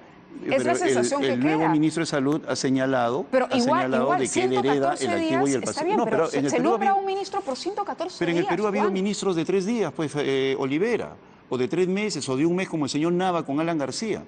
Es la sensación que el nuevo queda. ministro de Salud ha señalado, Pero igual, de que él hereda el activo y el está pasivo. bien, No, pero en el se Perú nombra un ministro por 114 pero en el días. Perú ha habido Juan. ministros de 3 días, pues Olivera, o de 3 meses, o de un mes como el señor Nava con Alan García.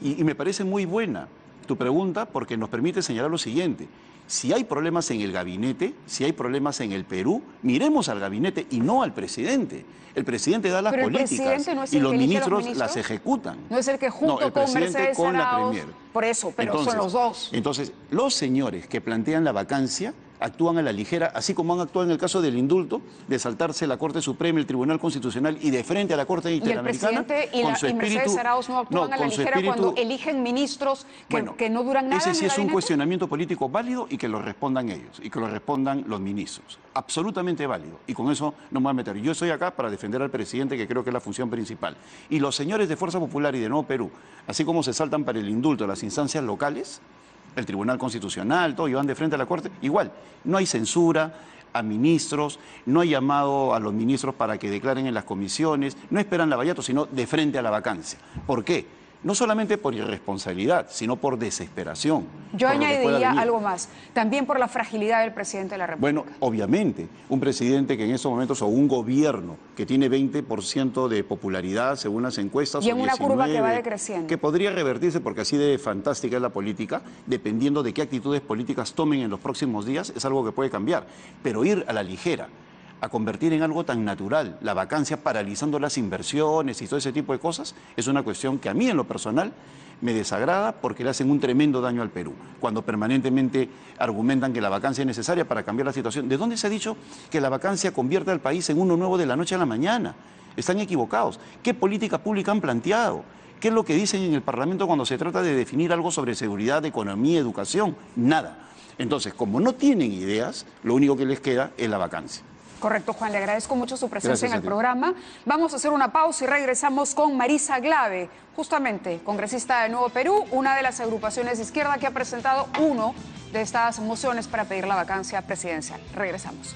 Y me parece muy buena tu pregunta porque nos permite señalar lo siguiente. Si hay problemas en el gabinete, si hay problemas en el Perú, miremos al gabinete y no al presidente. El presidente da las Pero el políticas presidente no es y el los que elige a los ministros ministros. las ejecutan. No es el que junto el con presidente Mercedes con la Arauz, Premier. por eso, pero Entonces, son los dos. Entonces, los señores que plantean la vacancia actúan a la ligera, así como han actuado en el caso del indulto, de saltarse la Corte Suprema, el Tribunal Constitucional y de frente a la Corte Interamericana. Y el presidente y Mercedes Arauz no actúan a la ligera cuando eligen ministros que no duran nada. Ese sí en el es un gabinete. cuestionamiento político válido y que lo respondan ellos, y que lo respondan los ministros. Absolutamente válido. Y con eso no me voy a meter. Yo estoy acá para defender al presidente, que creo que es la función principal. Y los señores de Fuerza Popular y de Nuevo Perú, así como se saltan para el indulto a las instancias locales, el Tribunal Constitucional, todo, y van de frente a la Corte, igual, no hay censura a ministros, no hay llamado a los ministros para que declaren en las comisiones, no esperan la vallato, sino de frente a la vacancia. ¿Por qué? No solamente por irresponsabilidad, sino por desesperación. Yo por lo que pueda añadiría venir. algo más, también por la fragilidad del presidente de la República. Bueno, obviamente, un presidente que en estos momentos, o un gobierno que tiene 20% de popularidad según las encuestas, Y en o una curva que va 19, decreciendo. que podría revertirse porque así de fantástica es la política, dependiendo de qué actitudes políticas tomen en los próximos días, es algo que puede cambiar. Pero ir a la ligera, a convertir en algo tan natural la vacancia, paralizando las inversiones y todo ese tipo de cosas, es una cuestión que a mí en lo personal me desagrada porque le hacen un tremendo daño al Perú, cuando permanentemente argumentan que la vacancia es necesaria para cambiar la situación. ¿De dónde se ha dicho que la vacancia convierta al país en uno nuevo de la noche a la mañana? Están equivocados. ¿Qué política pública han planteado? ¿Qué es lo que dicen en el Parlamento cuando se trata de definir algo sobre seguridad, economía, educación? Nada. Entonces, como no tienen ideas, lo único que les queda es la vacancia. Correcto, Juan, le agradezco mucho su presencia Gracias en a el ti. programa. Vamos a hacer una pausa y regresamos con Marisa Glave, justamente congresista de Nuevo Perú, una de las agrupaciones de izquierda que ha presentado uno de estas mociones para pedir la vacancia presidencial. Regresamos.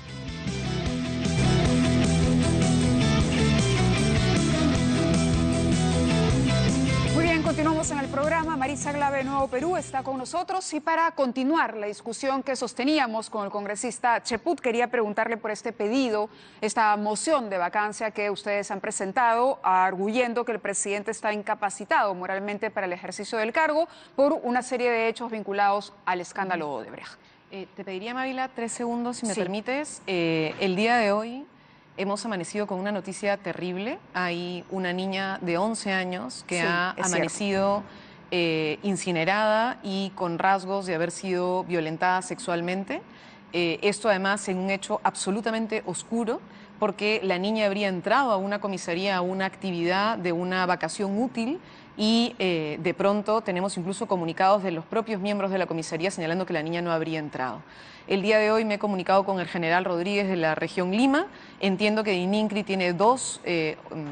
Muy bien, continuamos en el programa. Marisa Glave de Nuevo Perú está con nosotros y para continuar la discusión que sosteníamos con el congresista Cheput, quería preguntarle por este pedido, esta moción de vacancia que ustedes han presentado, arguyendo que el presidente está incapacitado moralmente para el ejercicio del cargo por una serie de hechos vinculados al escándalo Odebrecht. Te pediría, Mávila, 3 segundos, si me Sí. permites. El día de hoy hemos amanecido con una noticia terrible. Hay una niña de 11 años que Sí, ha es amanecido incinerada y con rasgos de haber sido violentada sexualmente. Esto además en un hecho absolutamente oscuro, porque la niña habría entrado a una comisaría, a una actividad de una vacación útil, y de pronto tenemos incluso comunicados de los propios miembros de la comisaría señalando que la niña no habría entrado. El día de hoy me he comunicado con el general Rodríguez de la región Lima. Entiendo que DININCRI tiene 2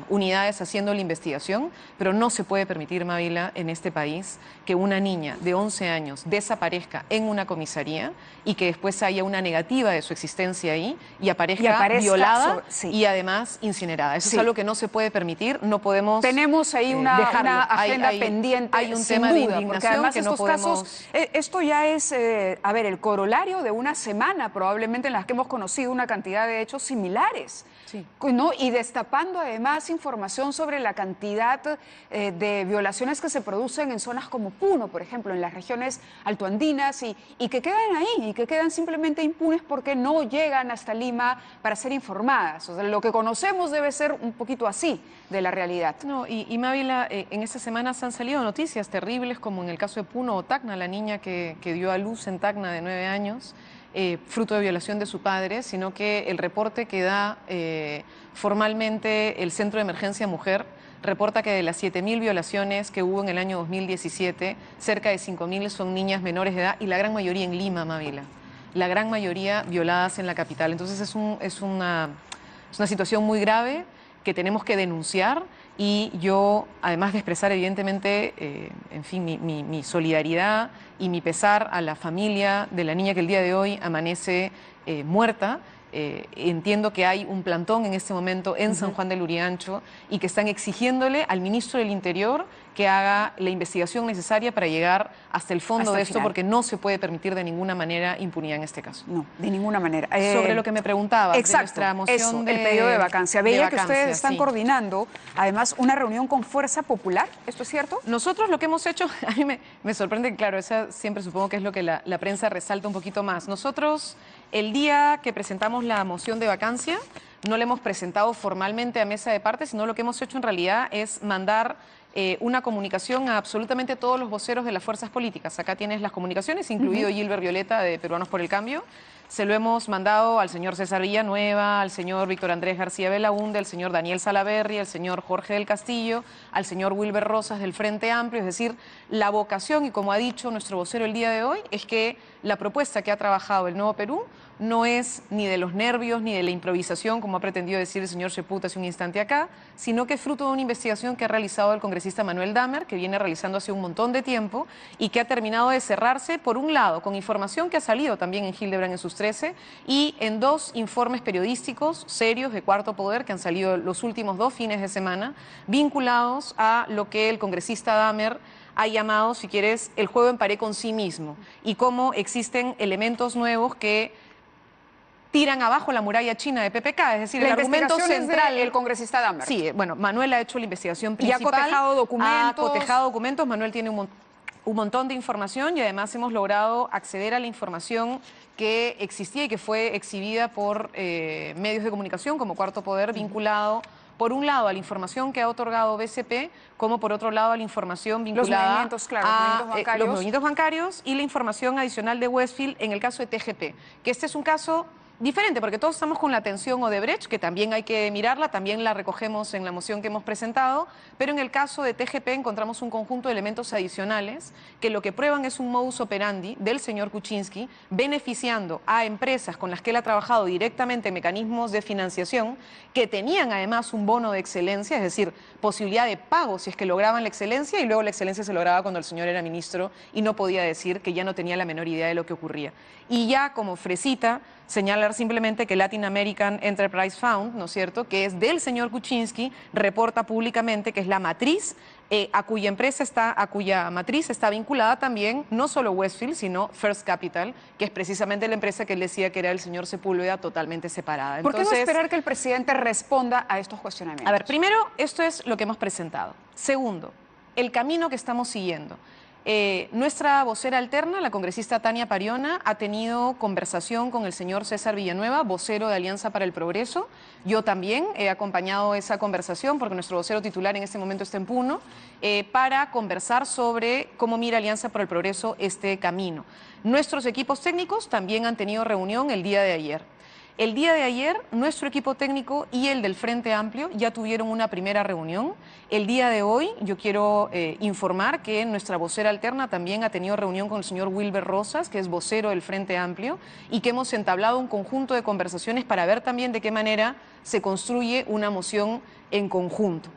unidades haciendo la investigación, pero no se puede permitir, Mávila, en este país que una niña de 11 años desaparezca en una comisaría y que después haya una negativa de su existencia ahí y aparezca violada y además incinerada. Eso Sí. es algo que no se puede permitir, no podemos Tenemos ahí una agenda Hay pendiente. Hay un sin tema de duda, porque indignación además que no estos podemos... casos, esto ya es, el corolario de una semana probablemente en las que hemos conocido una cantidad de hechos similares. Sí. ¿no? Y destapando además información sobre la cantidad de violaciones que se producen en zonas como Puno, por ejemplo, en las regiones altoandinas y que quedan ahí y que quedan simplemente impunes porque no llegan hasta Lima para ser informadas. O sea, lo que conocemos debe ser un poquito así de la realidad. No, y Mávila, en estas semanas han salido noticias terribles, como en el caso de Puno o Tacna, la niña que dio a luz en Tacna de 9 años, fruto de violación de su padre, sino que el reporte que da formalmente el Centro de Emergencia Mujer reporta que de las 7.000 violaciones que hubo en el año 2017, cerca de 5.000 son niñas menores de edad y la gran mayoría en Lima, Mávila. La gran mayoría violadas en la capital. Entonces es una situación muy grave que tenemos que denunciar y yo, además de expresar evidentemente, en fin, mi solidaridad y mi pesar a la familia de la niña que el día de hoy amanece muerta, entiendo que hay un plantón en este momento en San Juan del Urigancho y que están exigiéndole al ministro del Interior que haga la investigación necesaria para llegar hasta el fondo de esto, porque no se puede permitir de ninguna manera impunidad en este caso. No, de ninguna manera. Sobre lo que me preguntaba, exacto, de nuestra moción el pedido de vacancia. Veía que ustedes están sí. coordinando, además, una reunión con Fuerza Popular, ¿esto es cierto? Nosotros lo que hemos hecho, a mí me sorprende, claro, esa siempre supongo que es lo que la prensa resalta un poquito más. Nosotros, el día que presentamos la moción de vacancia, no la hemos presentado formalmente a mesa de partes, sino lo que hemos hecho en realidad es mandar una comunicación a absolutamente todos los voceros de las fuerzas políticas. Acá tienes las comunicaciones, incluido Gilbert Violeta de Peruanos por el Cambio. Se lo hemos mandado al señor César Villanueva, al señor Víctor Andrés García Belaúnde, al señor Daniel Salaverry, al señor Jorge del Castillo, al señor Wilber Rosas del Frente Amplio. Es decir, la vocación, y como ha dicho nuestro vocero el día de hoy, es que la propuesta que ha trabajado el Nuevo Perú no es ni de los nervios ni de la improvisación, como ha pretendido decir el señor Cheput hace un instante acá, sino que es fruto de una investigación que ha realizado el congresista Manuel Damer, que viene realizando hace un montón de tiempo y que ha terminado de cerrarse, por un lado, con información que ha salido también en Hildebrand en sus 13 y en 2 informes periodísticos serios de Cuarto Poder que han salido los últimos 2 fines de semana, vinculados a lo que el congresista Damer ha llamado, si quieres, el juego en pared con sí mismo y cómo existen elementos nuevos que tiran abajo la muralla china de PPK, es decir, el argumento central del congresista Damer. Sí, bueno, Manuel ha hecho la investigación principal. Y ha cotejado documentos. Ha cotejado documentos, Manuel tiene un montón de información y además hemos logrado acceder a la información que existía y que fue exhibida por medios de comunicación como Cuarto Poder, vinculado por un lado a la información que ha otorgado BCP, como por otro lado a la información vinculada a los movimientos bancarios y la información adicional de Westfield en el caso de TGP, que este es un caso diferente, porque todos estamos con la atención Odebrecht, que también hay que mirarla, también la recogemos en la moción que hemos presentado, pero en el caso de TGP encontramos un conjunto de elementos adicionales que lo que prueban es un modus operandi del señor Kuczynski, beneficiando a empresas con las que él ha trabajado directamente en mecanismos de financiación, que tenían además un bono de excelencia, es decir, posibilidad de pago si es que lograban la excelencia, y luego la excelencia se lograba cuando el señor era ministro y no podía decir que ya no tenía la menor idea de lo que ocurría. Y ya como fresita, señalar simplemente que Latin American Enterprise Fund, ¿no es cierto?, que es del señor Kuczynski, reporta públicamente que es la matriz a cuya matriz está vinculada también no solo Westfield, sino First Capital, que es precisamente la empresa que él decía que era el señor Sepúlveda, totalmente separada. ¿Por qué no esperar que el presidente responda a estos cuestionamientos? A ver, primero, esto es lo que hemos presentado. Segundo, el camino que estamos siguiendo. Nuestra vocera alterna, la congresista Tania Pariona, ha tenido conversación con el señor César Villanueva, vocero de Alianza para el Progreso. Yo también he acompañado esa conversación porque nuestro vocero titular en este momento está en Puno, para conversar sobre cómo mira Alianza para el Progreso este camino. Nuestros equipos técnicos también han tenido reunión el día de ayer. El día de ayer, nuestro equipo técnico y el del Frente Amplio ya tuvieron una primera reunión. El día de hoy, yo quiero informar que nuestra vocera alterna también ha tenido reunión con el señor Wilber Rosas, que es vocero del Frente Amplio, y que hemos entablado un conjunto de conversaciones para ver también de qué manera se construye una moción en conjunto.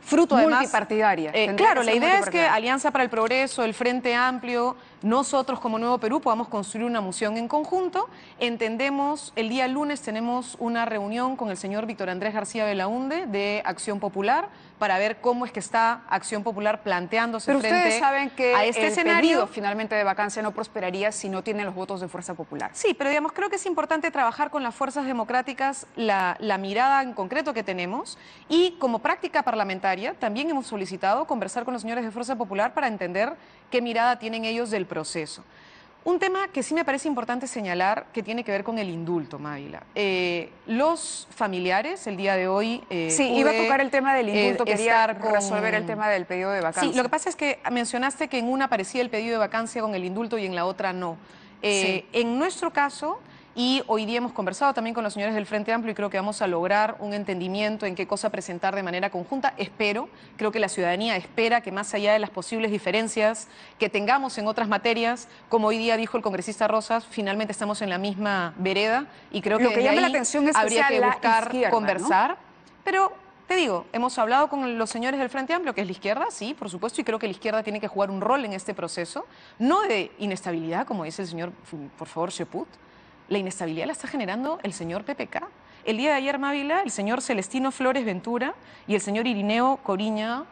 Fruto además multipartidaria. Claro, la idea es que Alianza para el Progreso, el Frente Amplio, nosotros como Nuevo Perú podamos construir una moción en conjunto. Entendemos, el día lunes tenemos una reunión con el señor Víctor Andrés García Belaunde de Acción Popular para ver cómo es que está Acción Popular planteándose Pero frente ustedes saben que a este el escenario. pedido finalmente de vacancia no prosperaría si no tienen los votos de Fuerza Popular. Sí, pero digamos, creo que es importante trabajar con las fuerzas democráticas la mirada en concreto que tenemos, y como práctica parlamentaria también hemos solicitado conversar con los señores de Fuerza Popular para entender qué mirada tienen ellos del proceso. Un tema que sí me parece importante señalar que tiene que ver con el indulto, Mávila. Los familiares, el día de hoy... sí, iba a tocar el tema del indulto, quería resolver el tema del pedido de vacancia. Sí, lo que pasa es que mencionaste que en una aparecía el pedido de vacancia con el indulto y en la otra no. Sí. En nuestro caso, y hoy día hemos conversado también con los señores del Frente Amplio y creo que vamos a lograr un entendimiento en qué cosa presentar de manera conjunta. Creo que la ciudadanía espera que más allá de las posibles diferencias que tengamos en otras materias, como hoy día dijo el congresista Rosas, finalmente estamos en la misma vereda y creo que lo que llama la ahí atención es habría que buscar izquierda, conversar, ¿no? Pero... Te digo, hemos hablado con los señores del Frente Amplio, que es la izquierda, sí, por supuesto, y creo que la izquierda tiene que jugar un rol en este proceso, no de inestabilidad, como dice el señor, por favor, Cheput. La inestabilidad la está generando el señor PPK. El día de ayer, Mávila, el señor Celestino Flores Ventura y el señor Irineo Coriña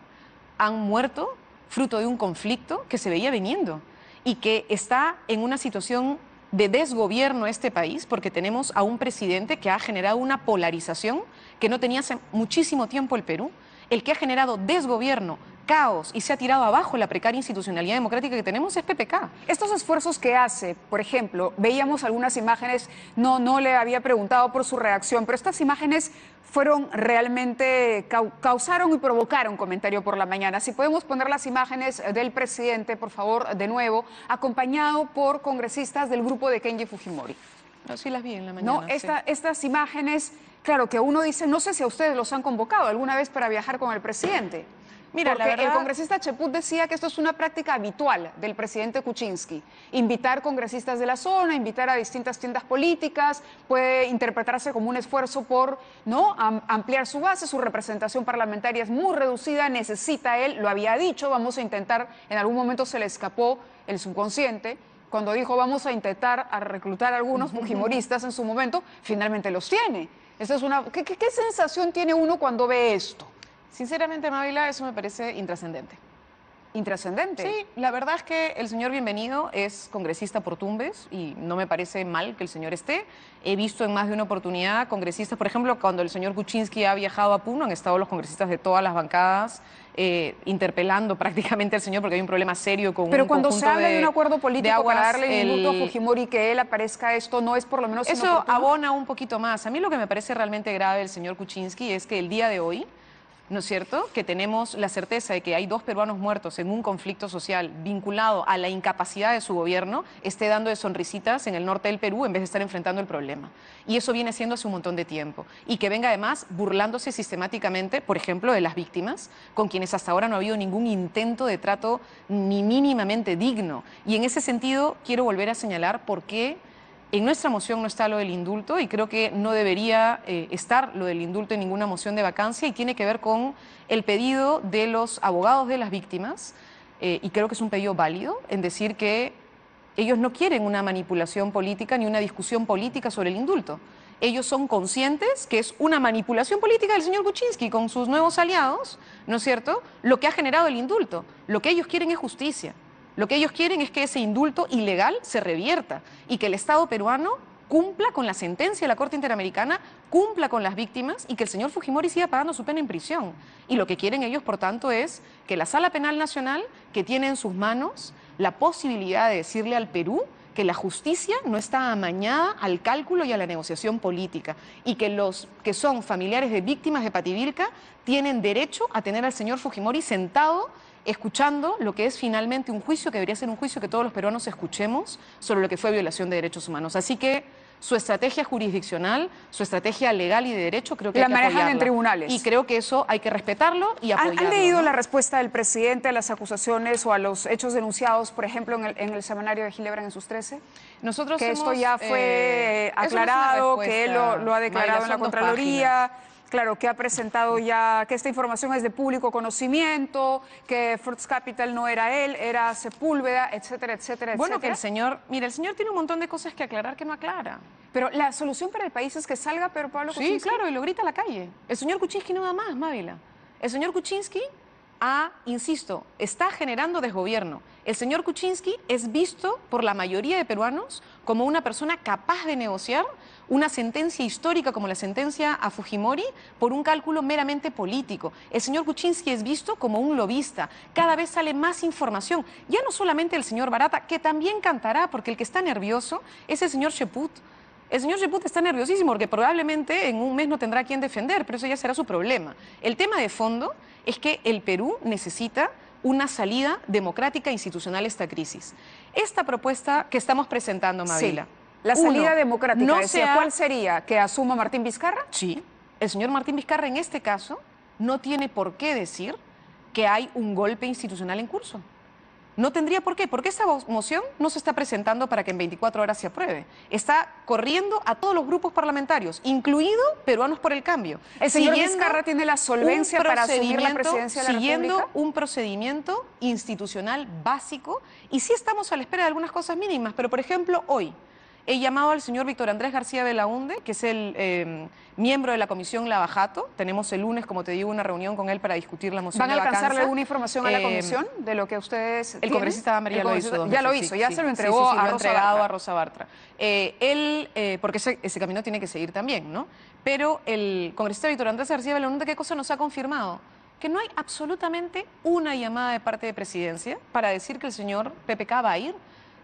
han muerto fruto de un conflicto que se veía viniendo y que está en una situación de desgobierno este país, porque tenemos a un presidente que ha generado una polarización que no tenía hace muchísimo tiempo el Perú, el que ha generado desgobierno, caos y se ha tirado abajo la precaria institucionalidad democrática que tenemos es PPK. Estos esfuerzos que hace, por ejemplo, veíamos algunas imágenes, no le había preguntado por su reacción, pero estas imágenes fueron realmente, causaron y provocaron comentario por la mañana. Si podemos poner las imágenes del presidente, por favor, de nuevo, acompañado por congresistas del grupo de Kenji Fujimori. No, sí las vi en la mañana. No, sí. Estas imágenes, claro, que uno dice, no sé si a ustedes los han convocado alguna vez para viajar con el presidente. Mira, porque la verdad... el congresista Cheput decía que esto es una práctica habitual del presidente Kuczynski. Invitar congresistas de la zona, invitar a distintas tiendas políticas, puede interpretarse como un esfuerzo por ampliar su base, su representación parlamentaria es muy reducida, necesita él, lo había dicho, vamos a intentar, en algún momento se le escapó el subconsciente, cuando dijo vamos a intentar reclutar a algunos fujimoristas en su momento, finalmente los tiene. Eso es ¿Qué sensación tiene uno cuando ve esto? Sinceramente, Mávila, eso me parece intrascendente. ¿Intrascendente? Sí, la verdad es que el señor Bienvenido es congresista por Tumbes y no me parece mal que el señor esté. He visto en más de una oportunidad congresistas, por ejemplo, cuando el señor Kuczynski ha viajado a Puno, han estado los congresistas de todas las bancadas interpelando prácticamente al señor porque hay un problema serio con Pero un cuando conjunto se habla de un acuerdo político para darle el indulto a Fujimori, que él aparezca esto, ¿no es por lo menos eso inoportuno? Abona un poquito más. A mí lo que me parece realmente grave del señor Kuczynski es que el día de hoy, ¿no es cierto?, que tenemos la certeza de que hay 2 peruanos muertos en un conflicto social vinculado a la incapacidad de su gobierno, esté dando de sonrisitas en el norte del Perú en vez de estar enfrentando el problema. Y eso viene siendo hace un montón de tiempo. Y que venga además burlándose sistemáticamente, por ejemplo, de las víctimas, con quienes hasta ahora no ha habido ningún intento de trato ni mínimamente digno. Y en ese sentido quiero volver a señalar por qué en nuestra moción no está lo del indulto y creo que no debería estar lo del indulto en ninguna moción de vacancia y tiene que ver con el pedido de los abogados de las víctimas y creo que es un pedido válido en decir que ellos no quieren una manipulación política ni una discusión política sobre el indulto. Ellos son conscientes que es una manipulación política del señor Kuczynski con sus nuevos aliados, ¿no es cierto?, lo que ha generado el indulto. Lo que ellos quieren es justicia. Lo que ellos quieren es que ese indulto ilegal se revierta y que el Estado peruano cumpla con la sentencia de la Corte Interamericana, cumpla con las víctimas y que el señor Fujimori siga pagando su pena en prisión. Y lo que quieren ellos, por tanto, es que la Sala Penal Nacional, que tiene en sus manos la posibilidad de decirle al Perú que la justicia no está amañada al cálculo y a la negociación política y que los que son familiares de víctimas de Pativilca tienen derecho a tener al señor Fujimori sentado escuchando lo que es finalmente un juicio, que debería ser un juicio que todos los peruanos escuchemos sobre lo que fue violación de derechos humanos. Así que su estrategia jurisdiccional, su estrategia legal y de derecho, creo que hay que apoyarla. La manejan en tribunales. Y creo que eso hay que respetarlo y apoyarlo. ¿Han leído la respuesta del presidente a las acusaciones o a los hechos denunciados, por ejemplo, en el semanario de Gilebran en sus 13? Nosotros que esto ya fue aclarado, que él lo ha declarado en la Contraloría, Claro, que ha presentado ya que esta información es de público conocimiento, que Fruits Capital no era él, era Sepúlveda, etcétera, etcétera, Bueno, que etcétera. el señor, mira, el señor tiene un montón de cosas que aclarar que no aclara. Pero la solución para el país es que salga Pedro Pablo Sí, Kuczynski. claro, y lo grita a la calle. El señor Kuczynski no da más, Mávila. El señor Kuczynski insisto, está generando desgobierno. El señor Kuczynski es visto por la mayoría de peruanos como una persona capaz de negociar una sentencia histórica como la sentencia a Fujimori por un cálculo meramente político. El señor Kuczynski es visto como un lobista. Cada vez sale más información. Ya no solamente el señor Barata, que también cantará, porque el que está nervioso es el señor Cheput. El señor Cheput está nerviosísimo porque probablemente en un mes no tendrá a quien defender, pero eso ya será su problema. El tema de fondo es que el Perú necesita una salida democrática e institucional a esta crisis. Esta propuesta que estamos presentando, Mávila. Sí. La salida uno, democrática, no decía, ¿cuál sería? ¿Que asuma Martín Vizcarra? Sí. El señor Martín Vizcarra en este caso no tiene por qué decir que hay un golpe institucional en curso. No tendría por qué, porque esta moción no se está presentando para que en 24 horas se apruebe. Está corriendo a todos los grupos parlamentarios, incluido Peruanos por el Cambio. ¿El señor Vizcarra tiene la solvencia para asumir la presidencia de la Siguiendo República? un procedimiento institucional básico, y sí estamos a la espera de algunas cosas mínimas, pero por ejemplo hoy he llamado al señor Víctor Andrés García Belaúnde, que es el miembro de la Comisión Lavajato. Tenemos el lunes, como te digo, una reunión con él para discutir la moción ¿Van a de alcanzarle vacancia. alguna información a la comisión de lo que ustedes El tienen? congresista Amaría El lo hizo. congresista- dos Ya lo veces, hizo, sí, ya sí, se lo sí, entregó sí, sí, a lo ha Rosa entregado Bartra. a Rosa Bartra. Porque ese camino tiene que seguir también, ¿no? Pero el congresista Víctor Andrés García Belaúnde, ¿qué cosa nos ha confirmado? Que no hay absolutamente una llamada de parte de Presidencia para decir que el señor PPK va a ir.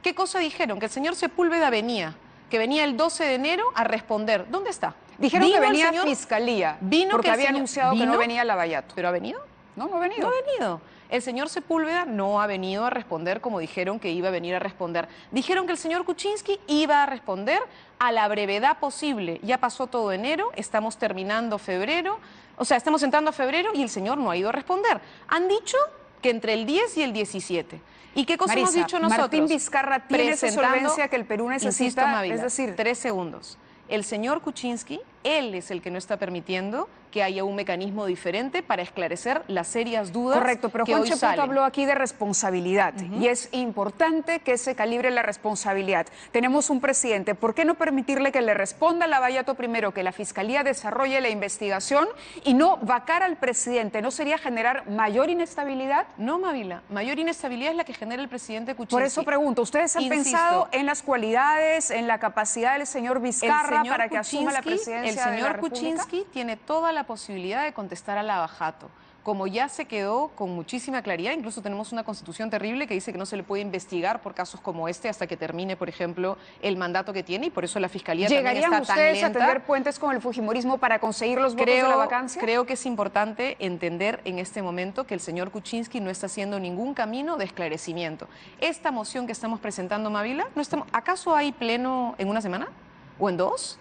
¿Qué cosa dijeron? Que el señor Sepúlveda venía, que venía el 12 de enero a responder. ¿Dónde está? Dijeron ¿Vino que el venía señor? Fiscalía, Vino porque que el había señor- anunciado que ¿Vino? no venía Lavallato. ¿Pero ha venido? No, no ha venido. No ha venido. El señor Sepúlveda no ha venido a responder como dijeron que iba a venir a responder. Dijeron que el señor Kuczynski iba a responder a la brevedad posible. Ya pasó todo enero, estamos terminando febrero, o sea, estamos entrando a febrero y el señor no ha ido a responder. Han dicho que entre el 10 y el 17. ¿Y qué cosa hemos Marisa, dicho nosotros? Martín Vizcarra tiene esa Presentando- solvencia que el Perú necesita, Insisto, Mávila, es decir, 3 segundos. El señor Kuczynski, él es el que no está permitiendo que haya un mecanismo diferente para esclarecer las serias dudas correcto, pero que Juan hoy Cheput salen. habló aquí de responsabilidad y es importante que se calibre la responsabilidad. Tenemos un presidente, ¿por qué no permitirle que le responda a Lavallato primero, que la Fiscalía desarrolle la investigación y no vacar al presidente? ¿No sería generar mayor inestabilidad? No, Mávila, mayor inestabilidad es la que genera el presidente Kuczynski. Por eso pregunto, ¿ustedes han Insisto, pensado en las cualidades, en la capacidad del señor Vizcarra para que asuma la Kuczynski, presidencia el de la señor República? Kuczynski tiene toda la posibilidad de contestar a Lavajato. Como ya se quedó con muchísima claridad, incluso tenemos una constitución terrible que dice que no se le puede investigar por casos como este hasta que termine, por ejemplo, el mandato que tiene, y por eso la Fiscalía también ¿Llegarían está tan ustedes a lenta. tender puentes con el fujimorismo para conseguir los votos de la vacancia? Creo que es importante entender en este momento que el señor Kuczynski no está haciendo ningún camino de esclarecimiento. Esta moción que estamos presentando, Mávila, ¿acaso hay pleno en una semana o en 2?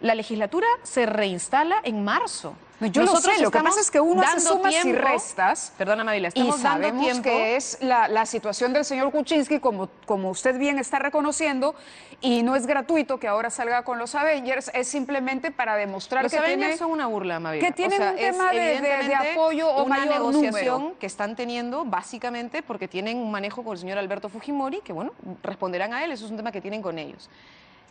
La legislatura se reinstala en marzo. No, yo lo Nosotros sé, lo que estamos pasa es que uno hace dando sumas y tiempo- restas. Perdona, Mávila, Y estamos dando sabemos tiempo. que es la situación del señor Kuczynski, como usted bien está reconociendo, y no es gratuito que ahora salga con los Avengers, es simplemente para demostrar Los que Avengers tiene... son una burla, Mávila. que tienen un es tema de evidentemente apoyo o una mayor negociación número. que están teniendo básicamente porque tienen un manejo con el señor Alberto Fujimori, que bueno, responderán a él, eso es un tema que tienen con ellos.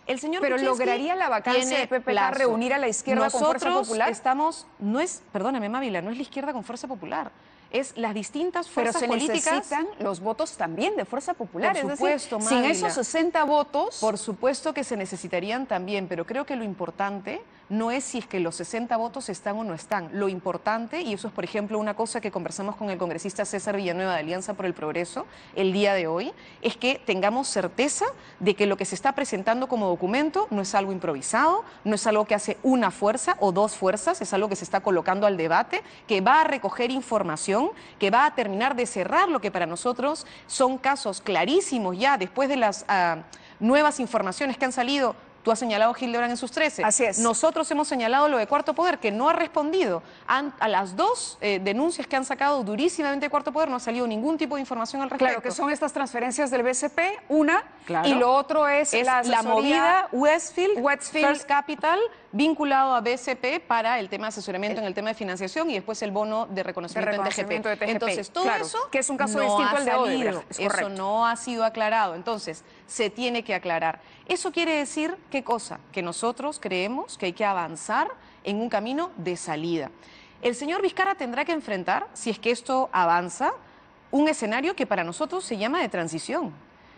El señor Pero Kuczynski ¿lograría la vacancia tiene de PPK plazo. reunir a la izquierda con Fuerza Nosotros Popular? perdóname, Mávila, no es la izquierda con Fuerza Popular, es las distintas Pero fuerzas se políticas. necesitan los votos también de Fuerza Popular. Por es supuesto, decir, sin Mávila. esos 60 votos... Por supuesto que se necesitarían también, pero creo que lo importante no es si es que los 60 votos están o no están. Lo importante, y eso es por ejemplo una cosa que conversamos con el congresista César Villanueva de Alianza por el Progreso el día de hoy, es que tengamos certeza de que lo que se está presentando como documento no es algo improvisado, no es algo que hace una fuerza o dos fuerzas, es algo que se está colocando al debate, que va a recoger información, que va a terminar de cerrar lo que para nosotros son casos clarísimos ya después de las nuevas informaciones que han salido. Tú has señalado Hildebrand en sus 13. Así es. Nosotros hemos señalado lo de Cuarto Poder, que no ha respondido. A las dos denuncias que han sacado durísimamente de Cuarto Poder no ha salido ningún tipo de información al respecto. Claro, que son estas transferencias del BCP, una, Claro. y lo otro es, Es la la asesoría movida Westfield, Westfield. First Capital, vinculado a BCP para el tema de asesoramiento en el tema de financiación y después el bono de reconocimiento, de TGP. Entonces, todo claro, eso que es un caso no distinto ha al de salido, Odebrecht, es eso correcto. no ha sido aclarado. Entonces, se tiene que aclarar. Eso quiere decir, ¿qué cosa? Que nosotros creemos que hay que avanzar en un camino de salida. El señor Vizcarra tendrá que enfrentar, si es que esto avanza, un escenario que para nosotros se llama de transición.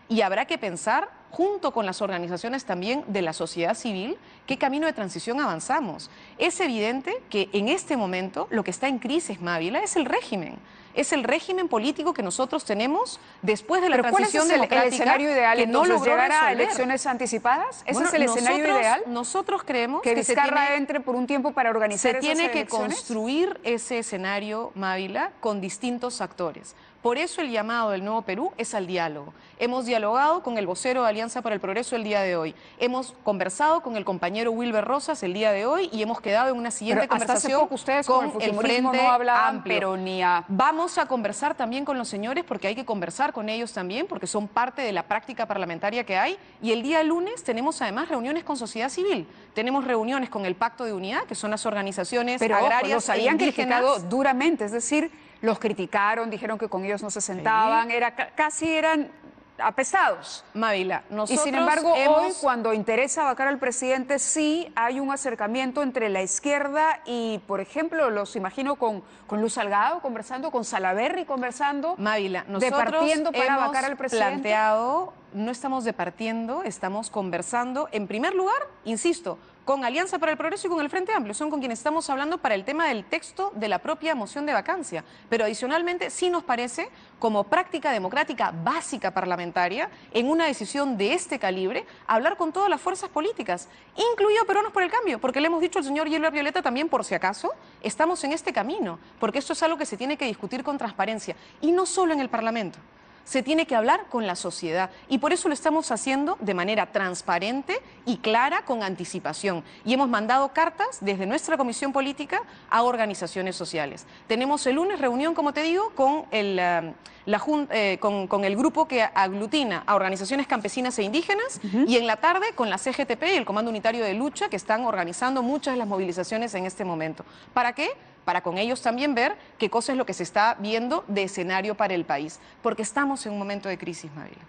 Y habrá que pensar, junto con las organizaciones también de la sociedad civil, qué camino de transición avanzamos. Es evidente que en este momento lo que está en crisis, Mávila, es el régimen. Es el régimen político que nosotros tenemos después de la transición democrática. ¿Cuál es el escenario ideal? Que no Entonces, logró ¿llegar a resolver. elecciones anticipadas? ¿Ese Bueno, es el escenario ideal? Nosotros creemos Que se Vizcarra tiene- entre por un tiempo para organizar se esas tiene que elecciones. construir ese escenario, Mávila, con distintos actores. Por eso el llamado del Nuevo Perú es al diálogo. Hemos dialogado con el vocero de Alianza para el Progreso el día de hoy. Hemos conversado con el compañero Wilber Rosas el día de hoy y hemos quedado en una siguiente Pero hasta hace conversación poco ustedes con el fujimorismo Frente no hablaban, Amplio. pero ni a... Vamos a conversar también con los señores porque hay que conversar con ellos también porque son parte de la práctica parlamentaria que hay y el día lunes tenemos además reuniones con sociedad civil. Tenemos reuniones con el Pacto de Unidad, que son las organizaciones Pero ojo, agrarias los habían e indígenas. criticado duramente, es decir, los criticaron, dijeron que con ellos no se sentaban, casi eran apestados. Mávila, nosotros Y sin embargo, hoy hemos... cuando interesa vacar al presidente, sí hay un acercamiento entre la izquierda y, por ejemplo, los imagino con Luz Salgado conversando, con Salaverry conversando, Mávila, nosotros departiendo para hemos vacar al presidente. planteado, no estamos departiendo, estamos conversando, en primer lugar, insisto, con Alianza para el Progreso y con el Frente Amplio, son con quienes estamos hablando para el tema del texto de la propia moción de vacancia, pero adicionalmente sí nos parece, como práctica democrática básica parlamentaria, en una decisión de este calibre, hablar con todas las fuerzas políticas, incluido Peruanos por el Cambio, porque le hemos dicho al señor Gilbert Violeta también, por si acaso, estamos en este camino, porque esto es algo que se tiene que discutir con transparencia, y no solo en el Parlamento. Se tiene que hablar con la sociedad y por eso lo estamos haciendo de manera transparente y clara, con anticipación. Y hemos mandado cartas desde nuestra comisión política a organizaciones sociales. Tenemos el lunes reunión, como te digo, con el grupo que aglutina a organizaciones campesinas e indígenas y en la tarde con la CGTP y el Comando Unitario de Lucha, que están organizando muchas de las movilizaciones en este momento. ¿Para qué? Para con ellos también ver qué cosa es lo que se está viendo de escenario para el país. Porque estamos en un momento de crisis, Mávila.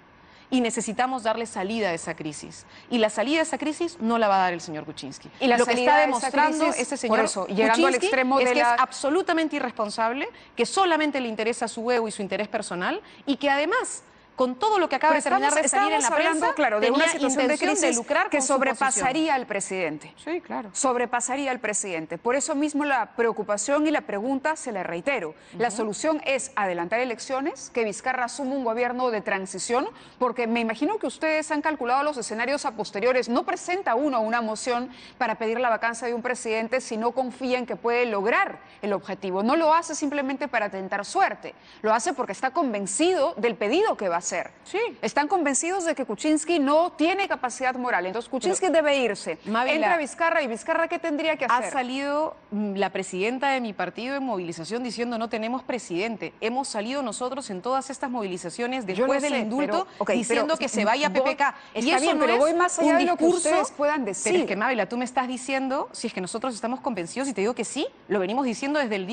Y necesitamos darle salida a esa crisis. Y la salida de esa crisis no la va a dar el señor Kuczynski. Y la lo que salida está de esa demostrando crisis, ese señor por eso, llegando al Kuczynski, extremo es de que la... es absolutamente irresponsable, que solamente le interesa su ego y su interés personal y que además, con todo lo que acaba Pero de terminar de salir en la hablando, prensa, claro, de una tenía situación de intención crisis lucrar que con su posición. sobrepasaría al presidente. Sí, claro. Sobrepasaría al presidente. Por eso mismo la preocupación y la pregunta se la reitero. La solución es adelantar elecciones, que Vizcarra asuma un gobierno de transición, porque me imagino que ustedes han calculado los escenarios a posteriores. No presenta uno una moción para pedir la vacancia de un presidente si no confía en que puede lograr el objetivo. No lo hace simplemente para tentar suerte. Lo hace porque está convencido del pedido que va a hacer. Sí. Están convencidos de que Kuczynski no tiene capacidad moral. Entonces Kuczynski debe irse. Mávila, Entra Vizcarra y Vizcarra, ¿qué tendría que hacer? Ha salido la presidenta de mi partido en movilización diciendo no tenemos presidente. Hemos salido nosotros en todas estas movilizaciones Yo después lo del sé, indulto pero, diciendo que se vaya PPK. Y Está eso bien, no pero es voy más allá un de lo que discurso. ustedes puedan decir. Pero es que, Mávila, tú me estás diciendo si es que nosotros estamos convencidos y te digo que sí, lo venimos diciendo desde el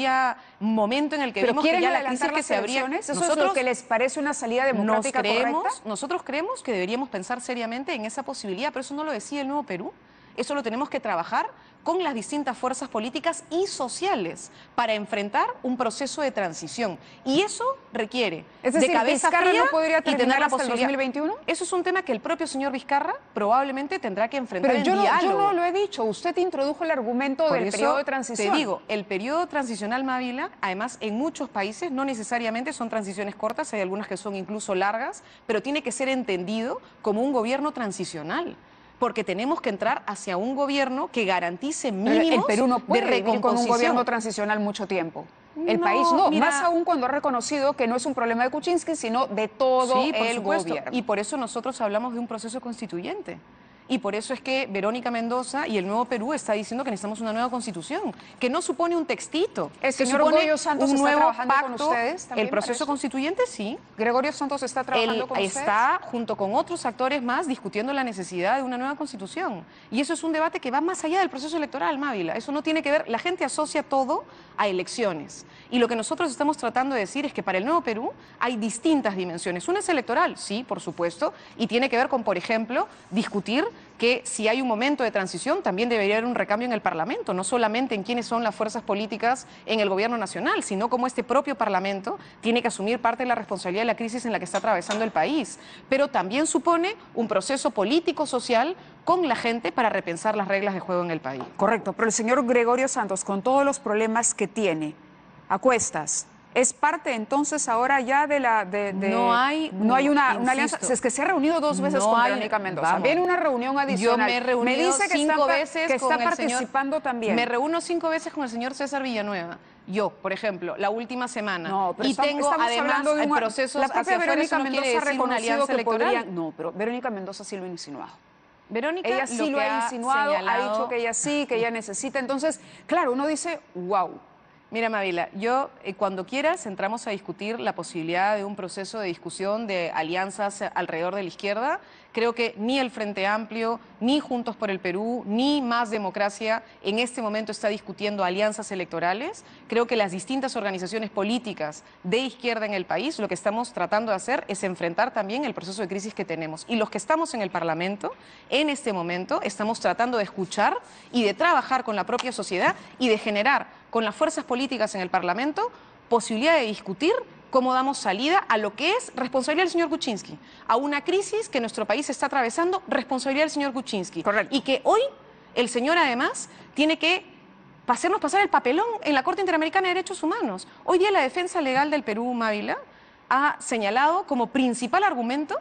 momento en el que ¿Pero vimos que quieren ya la adelantar crisis que las se abría. elecciones? ¿Eso es lo que les parece una salida democrática correcta? Nosotros creemos que deberíamos pensar seriamente en esa posibilidad, pero eso no lo decide el Nuevo Perú. Eso lo tenemos que trabajar con las distintas fuerzas políticas y sociales para enfrentar un proceso de transición. Y eso requiere Es decir, de cabeza ¿Vizcarra fría no podría y tener terminar la hasta el posibilidad. 2021? Eso es un tema que el propio señor Vizcarra probablemente tendrá que enfrentar Pero en yo diálogo. no lo he dicho. Usted introdujo el argumento Por del eso periodo de transición. Te digo, el periodo transicional, Mávila, además en muchos países no necesariamente son transiciones cortas, hay algunas que son incluso largas, pero tiene que ser entendido como un gobierno transicional. Porque tenemos que entrar hacia un gobierno que garantice mínimos el Perú no puede de vivir con un recomposición. gobierno transicional mucho tiempo. El No, país no, mira, más aún cuando ha reconocido que no es un problema de Kuczynski, sino de todo Sí, por el supuesto. gobierno. Y por eso nosotros hablamos de un proceso constituyente. y por eso es que Verónica Mendoza y el Nuevo Perú está diciendo que necesitamos una nueva constitución, que no supone un textito. ¿El que señor supone Goyo Santos un está nuevo trabajando con pacto. ustedes también El para proceso eso? constituyente, sí. ¿Gregorio Santos está trabajando Él con ustedes? está, junto con otros actores más, discutiendo la necesidad de una nueva constitución. Y eso es un debate que va más allá del proceso electoral, Mávila. Eso no tiene que ver, la gente asocia todo a elecciones. Y lo que nosotros estamos tratando de decir es que para el Nuevo Perú hay distintas dimensiones. Una es electoral, sí, por supuesto, y tiene que ver con, por ejemplo, discutir que si hay un momento de transición también debería haber un recambio en el Parlamento, no solamente en quiénes son las fuerzas políticas en el gobierno nacional, sino cómo este propio Parlamento tiene que asumir parte de la responsabilidad de la crisis en la que está atravesando el país. Pero también supone un proceso político-social con la gente para repensar las reglas de juego en el país. Correcto, pero el señor Gregorio Santos, con todos los problemas que tiene a cuestas, ¿es parte entonces ahora ya de la... No hay una insisto, alianza? Si es que se ha reunido 2 veces no con hay- Verónica Mendoza. vamos. Viene una reunión adicional. Yo me he reunido dice que 5 está, veces que con está el señor... participando también. Me reúno 5 veces con el señor César Villanueva. Yo, por ejemplo, la última semana. No, pero y tengo estamos además hablando de procesos la propia hacia afuera, Verónica eso no quiere Mendoza ha decir una reconocido alianza que electoral. podrían... No, pero Verónica Mendoza sí lo ha insinuado. Verónica Ella sí lo que ha insinuado, ha señalado- dicho que ella sí, que ella necesita. Entonces, claro, uno dice, wow. Mira, Mávila, yo cuando quieras entramos a discutir la posibilidad de un proceso de discusión de alianzas alrededor de la izquierda. Creo que ni el Frente Amplio, ni Juntos por el Perú, ni Más Democracia en este momento está discutiendo alianzas electorales. Creo que las distintas organizaciones políticas de izquierda en el país lo que estamos tratando de hacer es enfrentar también el proceso de crisis que tenemos. Y los que estamos en el Parlamento, en este momento, estamos tratando de escuchar y de trabajar con la propia sociedad y de generar con las fuerzas políticas en el Parlamento posibilidad de discutir cómo damos salida a lo que es responsabilidad del señor Kuczynski, a una crisis que nuestro país está atravesando, responsabilidad del señor Kuczynski. Correcto. Y que hoy el señor además tiene que hacernos pasar el papelón en la Corte Interamericana de Derechos Humanos. Hoy día la defensa legal del Perú, Mávila, ha señalado como principal argumento,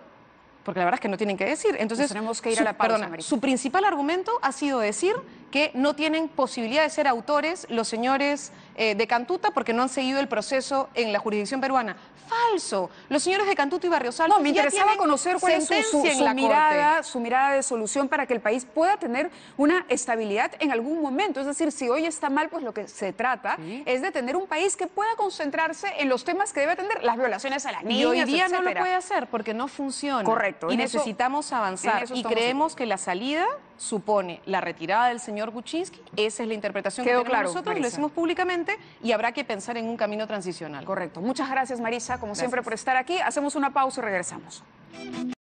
porque la verdad es que no tienen que decir. Entonces, Nos tenemos que ir a la pausa, Marisa. su principal argumento ha sido decir que no tienen posibilidad de ser autores los señores de Cantuta porque no han seguido el proceso en la jurisdicción peruana. Falso. Los señores de Cantuta y Barrios Altos No, me ya interesaba tienen conocer cuál es sentencia en la Corte. su mirada de solución para que el país pueda tener una estabilidad en algún momento. Es decir, si hoy está mal, pues lo que se trata es de tener un país que pueda concentrarse en los temas que debe atender, las violaciones a las niñas, Y hoy día no lo etcétera. puede hacer porque no funciona. Correcto, Y en eso- necesitamos en avanzar. eso Y estamos creemos que la salida supone la retirada del señor Kuczynski. Esa es la interpretación que Quedó tenemos claro, nosotros. Marisa. Lo decimos públicamente y habrá que pensar en un camino transicional. Correcto. Muchas gracias, Marisa, como siempre, Gracias. por estar aquí. Hacemos una pausa y regresamos.